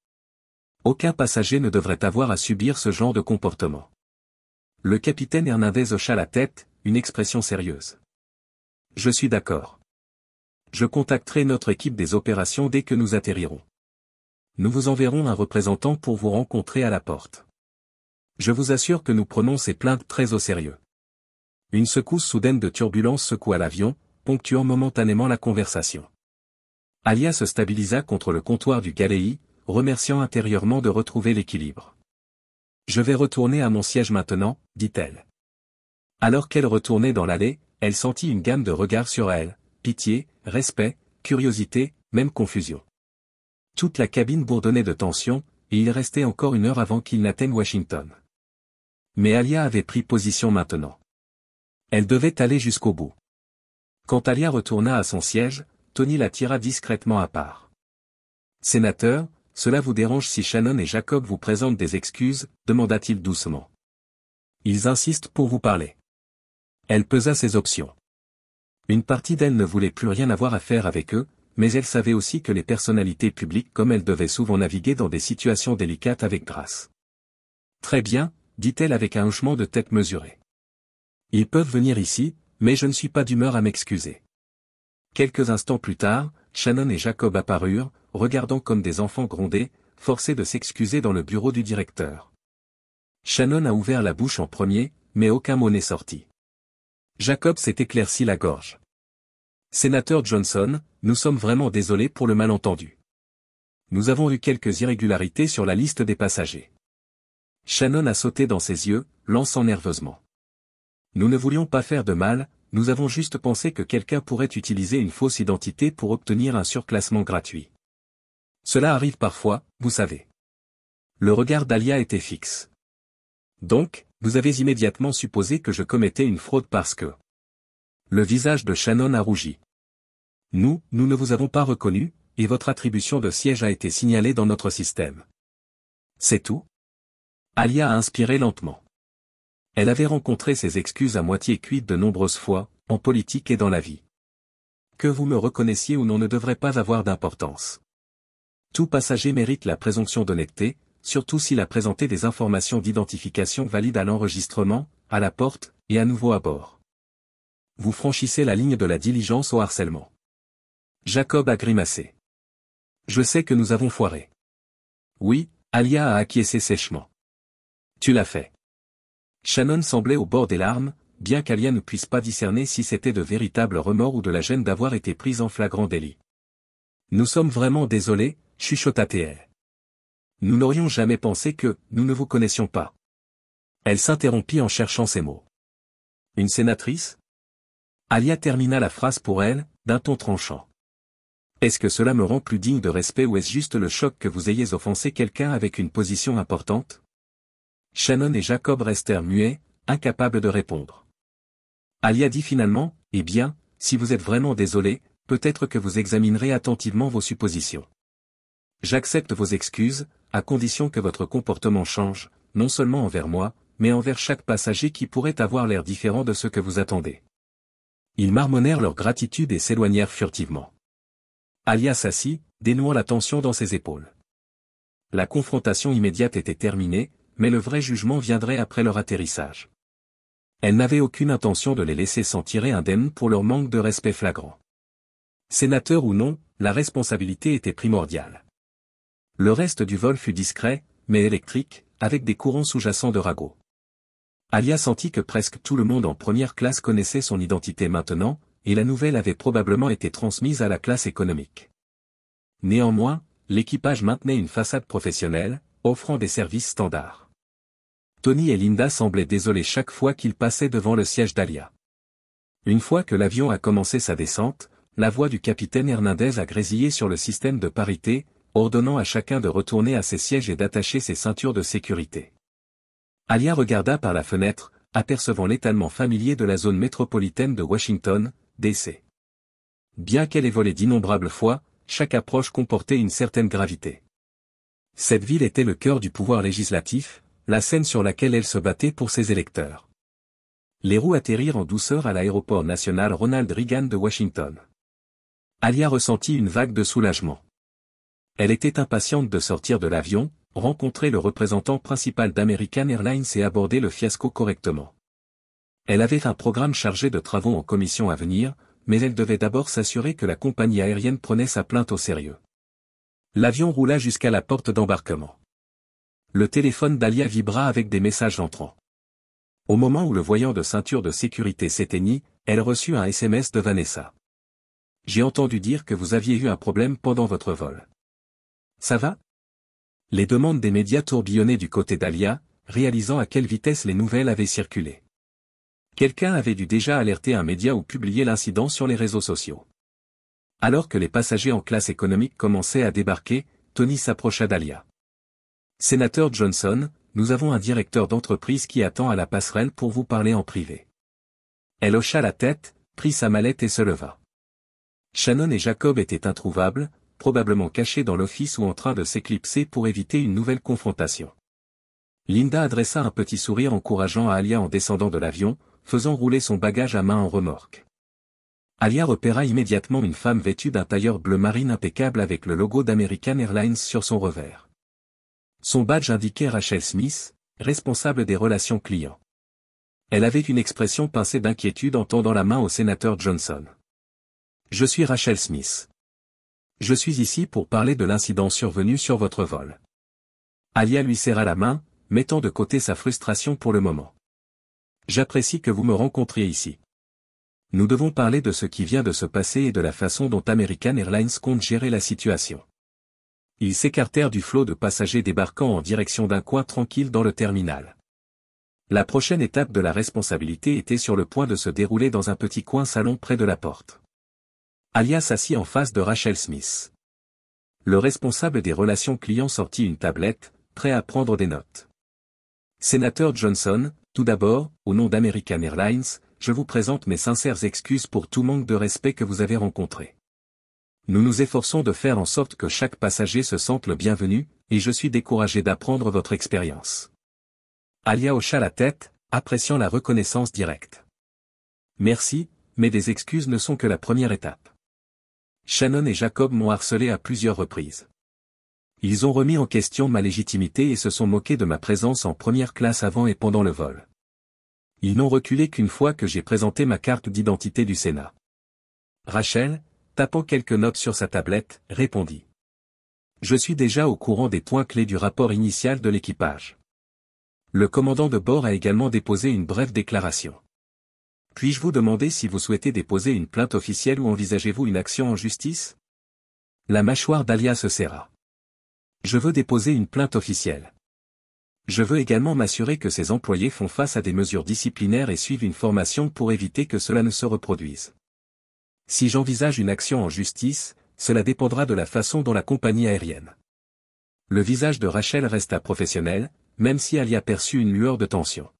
Aucun passager ne devrait avoir à subir ce genre de comportement. Le capitaine Hernandez hocha la tête, une expression sérieuse. Je suis d'accord. Je contacterai notre équipe des opérations dès que nous atterrirons. Nous vous enverrons un représentant pour vous rencontrer à la porte. Je vous assure que nous prenons ces plaintes très au sérieux. Une secousse soudaine de turbulence secoua l'avion, ponctuant momentanément la conversation. Alia se stabilisa contre le comptoir du Galeis, remerciant intérieurement de retrouver l'équilibre. Je vais retourner à mon siège maintenant, dit-elle. Alors qu'elle retournait dans l'allée, elle sentit une gamme de regards sur elle, pitié, respect, curiosité, même confusion. Toute la cabine bourdonnait de tension, et il restait encore 1 heure avant qu'ils n'atteignent Washington. Mais Alia avait pris position maintenant. Elle devait aller jusqu'au bout. Quand Alia retourna à son siège, Tony la tira discrètement à part. Sénateur, cela vous dérange si Shannon et Jacob vous présentent des excuses, demanda-t-il doucement. Ils insistent pour vous parler. Elle pesa ses options. Une partie d'elle ne voulait plus rien avoir à faire avec eux, mais elle savait aussi que les personnalités publiques comme elle devaient souvent naviguer dans des situations délicates avec grâce. Très bien, dit-elle avec un hochement de tête mesuré. Ils peuvent venir ici, mais je ne suis pas d'humeur à m'excuser. Quelques instants plus tard, Shannon et Jacob apparurent, regardant comme des enfants grondés, forcés de s'excuser dans le bureau du directeur. Shannon a ouvert la bouche en premier, mais aucun mot n'est sorti. Jacob s'est éclairci la gorge. Sénateur Johnson, nous sommes vraiment désolés pour le malentendu. Nous avons eu quelques irrégularités sur la liste des passagers. Shannon a sauté dans ses yeux, lançant nerveusement. Nous ne voulions pas faire de mal, nous avons juste pensé que quelqu'un pourrait utiliser une fausse identité pour obtenir un surclassement gratuit. Cela arrive parfois, vous savez. Le regard d'Alia était fixe. Donc, vous avez immédiatement supposé que je commettais une fraude parce que... Le visage de Shannon a rougi. Nous ne vous avons pas reconnu, et votre attribution de siège a été signalée dans notre système. C'est tout? Alia a inspiré lentement. Elle avait rencontré ses excuses à moitié cuites de nombreuses fois, en politique et dans la vie. Que vous me reconnaissiez ou non ne devrait pas avoir d'importance. Tout passager mérite la présomption d'honnêteté, surtout s'il a présenté des informations d'identification valides à l'enregistrement, à la porte, et à nouveau à bord. Vous franchissez la ligne de la diligence au harcèlement. Jacob a grimacé. Je sais que nous avons foiré. Oui, Alia a acquiescé sèchement. Tu l'as fait. Shannon semblait au bord des larmes, bien qu'Alia ne puisse pas discerner si c'était de véritables remords ou de la gêne d'avoir été prise en flagrant délit. Nous sommes vraiment désolés, chuchota-t-elle. Nous n'aurions jamais pensé que nous ne vous connaissions pas. Elle s'interrompit en cherchant ses mots. Une sénatrice? Alia termina la phrase pour elle, d'un ton tranchant. Est-ce que cela me rend plus digne de respect ou est-ce juste le choc que vous ayez offensé quelqu'un avec une position importante? Shannon et Jacob restèrent muets, incapables de répondre. Alia dit finalement, eh bien, si vous êtes vraiment désolé, peut-être que vous examinerez attentivement vos suppositions. J'accepte vos excuses, à condition que votre comportement change, non seulement envers moi, mais envers chaque passager qui pourrait avoir l'air différent de ce que vous attendez. Ils marmonnèrent leur gratitude et s'éloignèrent furtivement. Alia s'assit, dénouant la tension dans ses épaules. La confrontation immédiate était terminée, mais le vrai jugement viendrait après leur atterrissage. Elle n'avait aucune intention de les laisser s'en tirer indemnes pour leur manque de respect flagrant. Sénateur ou non, la responsabilité était primordiale. Le reste du vol fut discret, mais électrique, avec des courants sous-jacents de ragots. Alia sentit que presque tout le monde en première classe connaissait son identité maintenant, et la nouvelle avait probablement été transmise à la classe économique. Néanmoins, l'équipage maintenait une façade professionnelle, offrant des services standards. Tony et Linda semblaient désolés chaque fois qu'ils passaient devant le siège d'Alia. Une fois que l'avion a commencé sa descente, la voix du capitaine Hernandez a grésillé sur le système de parité, ordonnant à chacun de retourner à ses sièges et d'attacher ses ceintures de sécurité. Alia regarda par la fenêtre, apercevant l'étalement familier de la zone métropolitaine de Washington, D.C. Bien qu'elle ait volé d'innombrables fois, chaque approche comportait une certaine gravité. Cette ville était le cœur du pouvoir législatif, la scène sur laquelle elle se battait pour ses électeurs. Les roues atterrirent en douceur à l'aéroport national Ronald Reagan de Washington. Alia ressentit une vague de soulagement. Elle était impatiente de sortir de l'avion, rencontrer le représentant principal d'American Airlines et aborder le fiasco correctement. Elle avait un programme chargé de travaux en commission à venir, mais elle devait d'abord s'assurer que la compagnie aérienne prenait sa plainte au sérieux. L'avion roula jusqu'à la porte d'embarquement. Le téléphone d'Alia vibra avec des messages entrants. Au moment où le voyant de ceinture de sécurité s'éteignit, elle reçut un SMS de Vanessa. « J'ai entendu dire que vous aviez eu un problème pendant votre vol. Ça va ?» Les demandes des médias tourbillonnaient du côté d'Alia, réalisant à quelle vitesse les nouvelles avaient circulé. Quelqu'un avait dû déjà alerter un média ou publier l'incident sur les réseaux sociaux. Alors que les passagers en classe économique commençaient à débarquer, Tony s'approcha d'Alia. « Sénateur Johnson, nous avons un directeur d'entreprise qui attend à la passerelle pour vous parler en privé. » Elle hocha la tête, prit sa mallette et se leva. Shannon et Jacob étaient introuvables, probablement cachés dans l'office ou en train de s'éclipser pour éviter une nouvelle confrontation. Linda adressa un petit sourire encourageant à Alia en descendant de l'avion, faisant rouler son bagage à main en remorque. Alia repéra immédiatement une femme vêtue d'un tailleur bleu marine impeccable avec le logo d'American Airlines sur son revers. Son badge indiquait Rachel Smith, responsable des relations clients. Elle avait une expression pincée d'inquiétude en tendant la main au sénateur Johnson. « Je suis Rachel Smith. Je suis ici pour parler de l'incident survenu sur votre vol. » Alia lui serra la main, mettant de côté sa frustration pour le moment. « J'apprécie que vous me rencontriez ici. Nous devons parler de ce qui vient de se passer et de la façon dont American Airlines compte gérer la situation. » Ils s'écartèrent du flot de passagers débarquant en direction d'un coin tranquille dans le terminal. La prochaine étape de la responsabilité était sur le point de se dérouler dans un petit coin salon près de la porte. Alia s'assit en face de Rachel Smith. Le responsable des relations clients sortit une tablette, prêt à prendre des notes. « Sénateur Johnson, tout d'abord, au nom d'American Airlines, je vous présente mes sincères excuses pour tout manque de respect que vous avez rencontré. Nous nous efforçons de faire en sorte que chaque passager se sente le bienvenu, et je suis découragé d'apprendre votre expérience. » Alia hocha la tête, appréciant la reconnaissance directe. « Merci, mais des excuses ne sont que la première étape. Shannon et Jacob m'ont harcelé à plusieurs reprises. Ils ont remis en question ma légitimité et se sont moqués de ma présence en première classe avant et pendant le vol. Ils n'ont reculé qu'une fois que j'ai présenté ma carte d'identité du Sénat. » Rachel, tapant quelques notes sur sa tablette, répondit. « Je suis déjà au courant des points clés du rapport initial de l'équipage. Le commandant de bord a également déposé une brève déclaration. Puis-je vous demander si vous souhaitez déposer une plainte officielle ou envisagez-vous une action en justice ?» La mâchoire d'Alia se serra. « Je veux déposer une plainte officielle. Je veux également m'assurer que ces employés font face à des mesures disciplinaires et suivent une formation pour éviter que cela ne se reproduise. Si j'envisage une action en justice, cela dépendra de la façon dont la compagnie aérienne. » Le visage de Rachel resta professionnel, même si Alia perçut une lueur de tension.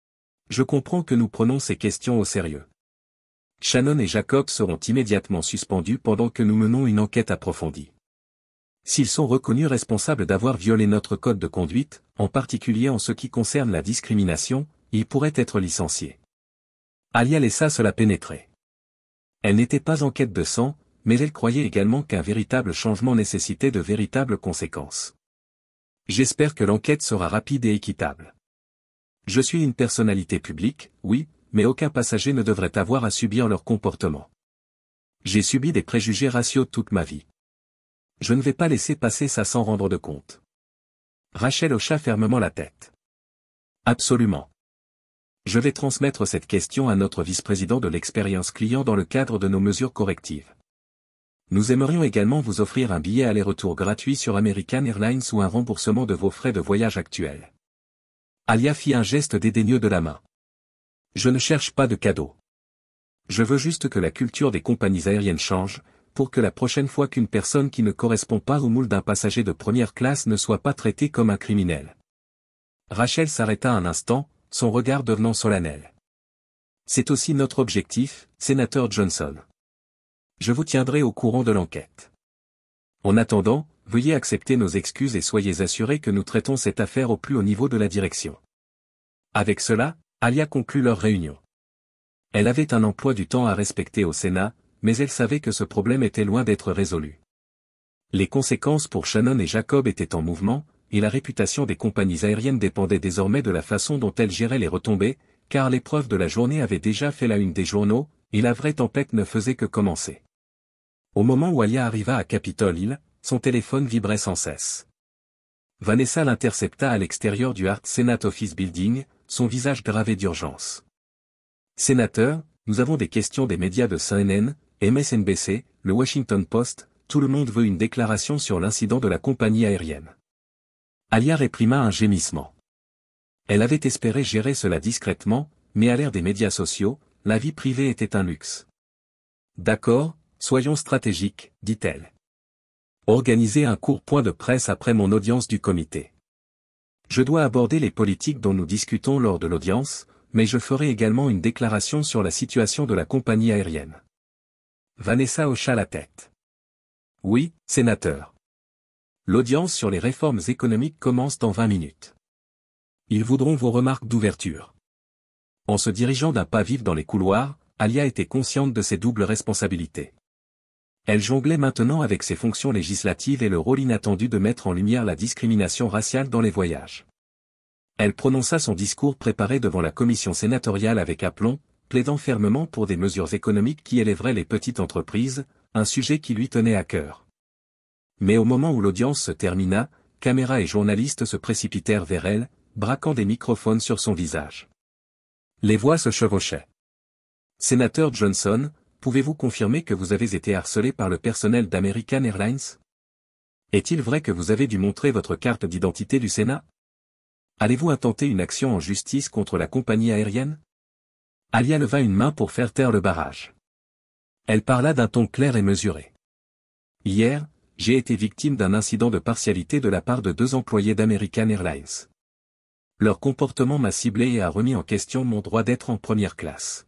« Je comprends que nous prenons ces questions au sérieux. Shannon et Jacob seront immédiatement suspendus pendant que nous menons une enquête approfondie. S'ils sont reconnus responsables d'avoir violé notre code de conduite, en particulier en ce qui concerne la discrimination, ils pourraient être licenciés. » Alia laissa cela pénétrer. Elle n'était pas en quête de sang, mais elle croyait également qu'un véritable changement nécessitait de véritables conséquences. J'espère que l'enquête sera rapide et équitable. Je suis une personnalité publique, oui, mais aucun passager ne devrait avoir à subir leur comportement. J'ai subi des préjugés raciaux toute ma vie. Je ne vais pas laisser passer ça sans rendre de compte. Rachel hocha fermement la tête. Absolument. Je vais transmettre cette question à notre vice-président de l'expérience client dans le cadre de nos mesures correctives. Nous aimerions également vous offrir un billet aller-retour gratuit sur American Airlines ou un remboursement de vos frais de voyage actuels. Alia fit un geste dédaigneux de la main. Je ne cherche pas de cadeau. Je veux juste que la culture des compagnies aériennes change, pour que la prochaine fois qu'une personne qui ne correspond pas au moule d'un passager de première classe ne soit pas traitée comme un criminel. Rachel s'arrêta un instant, son regard devenant solennel. C'est aussi notre objectif, sénateur Johnson. Je vous tiendrai au courant de l'enquête. En attendant, veuillez accepter nos excuses et soyez assurés que nous traitons cette affaire au plus haut niveau de la direction. Avec cela, Alia conclut leur réunion. Elle avait un emploi du temps à respecter au Sénat, mais elle savait que ce problème était loin d'être résolu. Les conséquences pour Shannon et Jacob étaient en mouvement, et la réputation des compagnies aériennes dépendait désormais de la façon dont elles géraient les retombées, car l'épreuve de la journée avait déjà fait la une des journaux, et la vraie tempête ne faisait que commencer. Au moment où Alia arriva à Capitol Hill, son téléphone vibrait sans cesse. Vanessa l'intercepta à l'extérieur du Art Senate Office Building, son visage gravé d'urgence. « Sénateur, nous avons des questions des médias de CNN, MSNBC, le Washington Post, tout le monde veut une déclaration sur l'incident de la compagnie aérienne. » Alia réprima un gémissement. Elle avait espéré gérer cela discrètement, mais à l'ère des médias sociaux, la vie privée était un luxe. « D'accord, soyons stratégiques, dit-elle. Organisez un court point de presse après mon audience du comité. Je dois aborder les politiques dont nous discutons lors de l'audience, mais je ferai également une déclaration sur la situation de la compagnie aérienne. Vanessa hocha la tête. Oui, sénateur. L'audience sur les réformes économiques commence dans 20 minutes. Ils voudront vos remarques d'ouverture. En se dirigeant d'un pas vif dans les couloirs, Alia était consciente de ses doubles responsabilités. Elle jonglait maintenant avec ses fonctions législatives et le rôle inattendu de mettre en lumière la discrimination raciale dans les voyages. Elle prononça son discours préparé devant la commission sénatoriale avec aplomb, plaidant fermement pour des mesures économiques qui élèveraient les petites entreprises, un sujet qui lui tenait à cœur. Mais au moment où l'audience se termina, caméras et journalistes se précipitèrent vers elle, braquant des microphones sur son visage. Les voix se chevauchaient. « Sénateur Johnson, pouvez-vous confirmer que vous avez été harcelé par le personnel d'American Airlines? Est-il vrai que vous avez dû montrer votre carte d'identité du Sénat? Allez-vous intenter une action en justice contre la compagnie aérienne? » Alia leva une main pour faire taire le barrage. Elle parla d'un ton clair et mesuré. « Hier, j'ai été victime d'un incident de partialité de la part de 2 employés d'American Airlines. Leur comportement m'a ciblé et a remis en question mon droit d'être en première classe.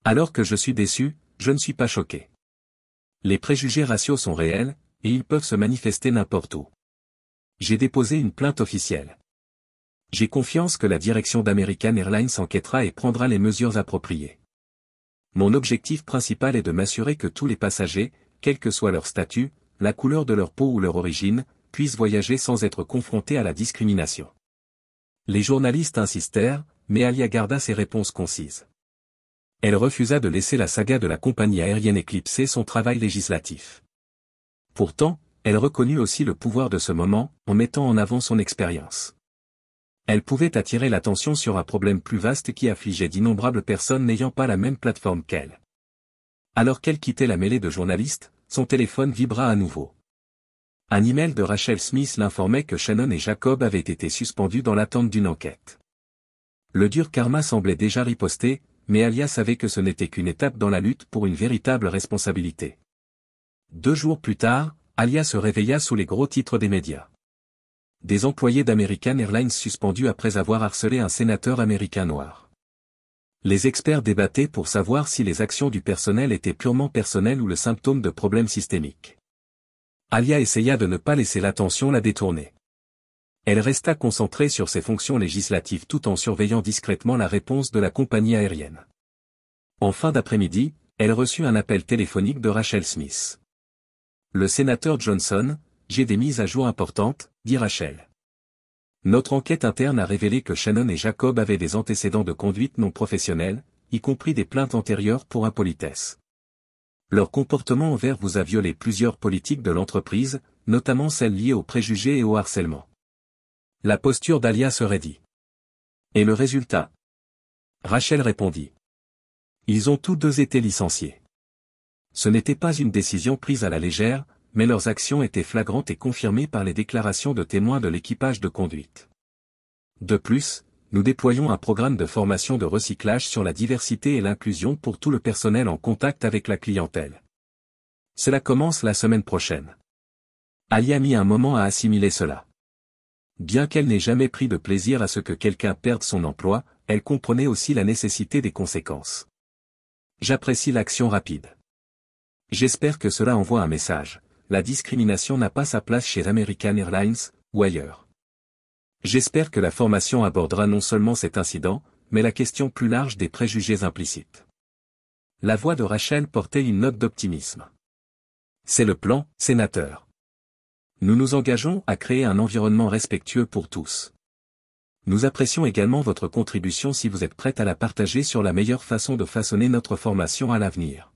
Alors que je suis déçu, je ne suis pas choqué. Les préjugés raciaux sont réels, et ils peuvent se manifester n'importe où. J'ai déposé une plainte officielle. J'ai confiance que la direction d'American Airlines enquêtera et prendra les mesures appropriées. Mon objectif principal est de m'assurer que tous les passagers, quel que soit leur statut, la couleur de leur peau ou leur origine, puissent voyager sans être confrontés à la discrimination. » Les journalistes insistèrent, mais Alia garda ses réponses concises. Elle refusa de laisser la saga de la compagnie aérienne éclipser son travail législatif. Pourtant, elle reconnut aussi le pouvoir de ce moment, en mettant en avant son expérience. Elle pouvait attirer l'attention sur un problème plus vaste qui affligeait d'innombrables personnes n'ayant pas la même plateforme qu'elle. Alors qu'elle quittait la mêlée de journalistes, son téléphone vibra à nouveau. Un email de Rachel Smith l'informait que Shannon et Jacob avaient été suspendus dans l'attente d'une enquête. Le dur karma semblait déjà riposter, mais Alia savait que ce n'était qu'une étape dans la lutte pour une véritable responsabilité. 2 jours plus tard, Alia se réveilla sous les gros titres des médias. Des employés d'American Airlines suspendus après avoir harcelé un sénateur américain noir. Les experts débattaient pour savoir si les actions du personnel étaient purement personnelles ou le symptôme de problèmes systémiques. Alia essaya de ne pas laisser l'attention la détourner. Elle resta concentrée sur ses fonctions législatives tout en surveillant discrètement la réponse de la compagnie aérienne. En fin d'après-midi, Elle reçut un appel téléphonique de Rachel Smith. Le sénateur Johnson, j'ai des mises à jour importantes, dit Rachel. Notre enquête interne a révélé que Shannon et Jacob avaient des antécédents de conduite non professionnelle, y compris des plaintes antérieures pour impolitesse. Leur comportement envers vous a violé plusieurs politiques de l'entreprise, notamment celles liées aux préjugés et au harcèlement. La posture d'Alia se raidit. Et le résultat? Rachel répondit. Ils ont tous deux été licenciés. Ce n'était pas une décision prise à la légère, mais leurs actions étaient flagrantes et confirmées par les déclarations de témoins de l'équipage de conduite. De plus, nous déployons un programme de formation de recyclage sur la diversité et l'inclusion pour tout le personnel en contact avec la clientèle. Cela commence la semaine prochaine. Alia mit un moment à assimiler cela. Bien qu'elle n'ait jamais pris de plaisir à ce que quelqu'un perde son emploi, elle comprenait aussi la nécessité des conséquences. J'apprécie l'action rapide. J'espère que cela envoie un message. La discrimination n'a pas sa place chez American Airlines, ou ailleurs. J'espère que la formation abordera non seulement cet incident, mais la question plus large des préjugés implicites. La voix de Rachel portait une note d'optimisme. C'est le plan, sénateur. Nous nous engageons à créer un environnement respectueux pour tous. Nous apprécions également votre contribution si vous êtes prête à la partager sur la meilleure façon de façonner notre formation à l'avenir.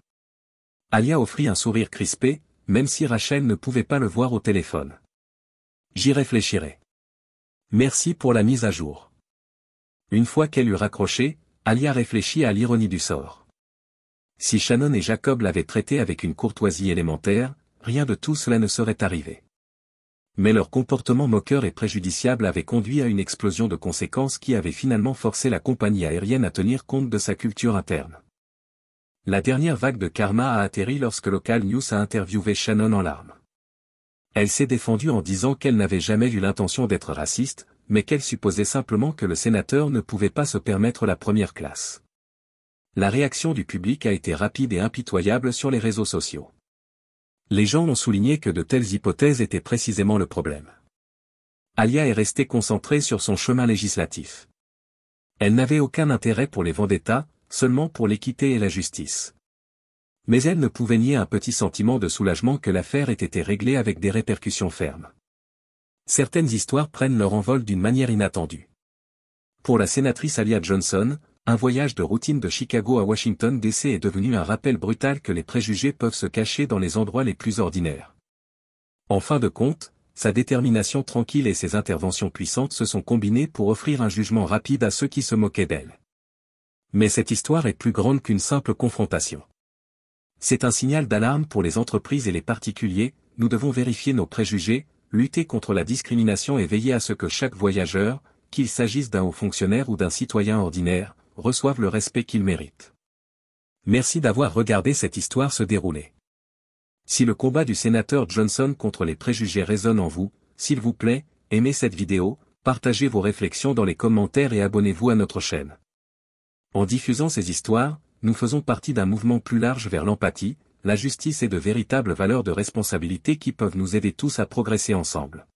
Alia offrit un sourire crispé, même si Rachel ne pouvait pas le voir au téléphone. J'y réfléchirai. Merci pour la mise à jour. Une fois qu'elle eut raccroché, Alia réfléchit à l'ironie du sort. Si Shannon et Jacob l'avaient traité avec une courtoisie élémentaire, rien de tout cela ne serait arrivé. Mais leur comportement moqueur et préjudiciable avait conduit à une explosion de conséquences qui avait finalement forcé la compagnie aérienne à tenir compte de sa culture interne. La dernière vague de karma a atterri lorsque Local News a interviewé Shannon en larmes. Elle s'est défendue en disant qu'elle n'avait jamais eu l'intention d'être raciste, mais qu'elle supposait simplement que le sénateur ne pouvait pas se permettre la première classe. La réaction du public a été rapide et impitoyable sur les réseaux sociaux. Les gens ont souligné que de telles hypothèses étaient précisément le problème. Alia est restée concentrée sur son chemin législatif. Elle n'avait aucun intérêt pour les vendettas, seulement pour l'équité et la justice. Mais elle ne pouvait nier un petit sentiment de soulagement que l'affaire ait été réglée avec des répercussions fermes. Certaines histoires prennent leur envol d'une manière inattendue. Pour la sénatrice Alia Johnson, un voyage de routine de Chicago à Washington DC est devenu un rappel brutal que les préjugés peuvent se cacher dans les endroits les plus ordinaires. En fin de compte, sa détermination tranquille et ses interventions puissantes se sont combinées pour offrir un jugement rapide à ceux qui se moquaient d'elle. Mais cette histoire est plus grande qu'une simple confrontation. C'est un signal d'alarme pour les entreprises et les particuliers, nous devons vérifier nos préjugés, lutter contre la discrimination et veiller à ce que chaque voyageur, qu'il s'agisse d'un haut fonctionnaire ou d'un citoyen ordinaire, reçoive le respect qu'il mérite. Merci d'avoir regardé cette histoire se dérouler. Si le combat du sénateur Johnson contre les préjugés résonne en vous, s'il vous plaît, aimez cette vidéo, partagez vos réflexions dans les commentaires et abonnez-vous à notre chaîne. En diffusant ces histoires, nous faisons partie d'un mouvement plus large vers l'empathie, la justice et de véritables valeurs de responsabilité qui peuvent nous aider tous à progresser ensemble.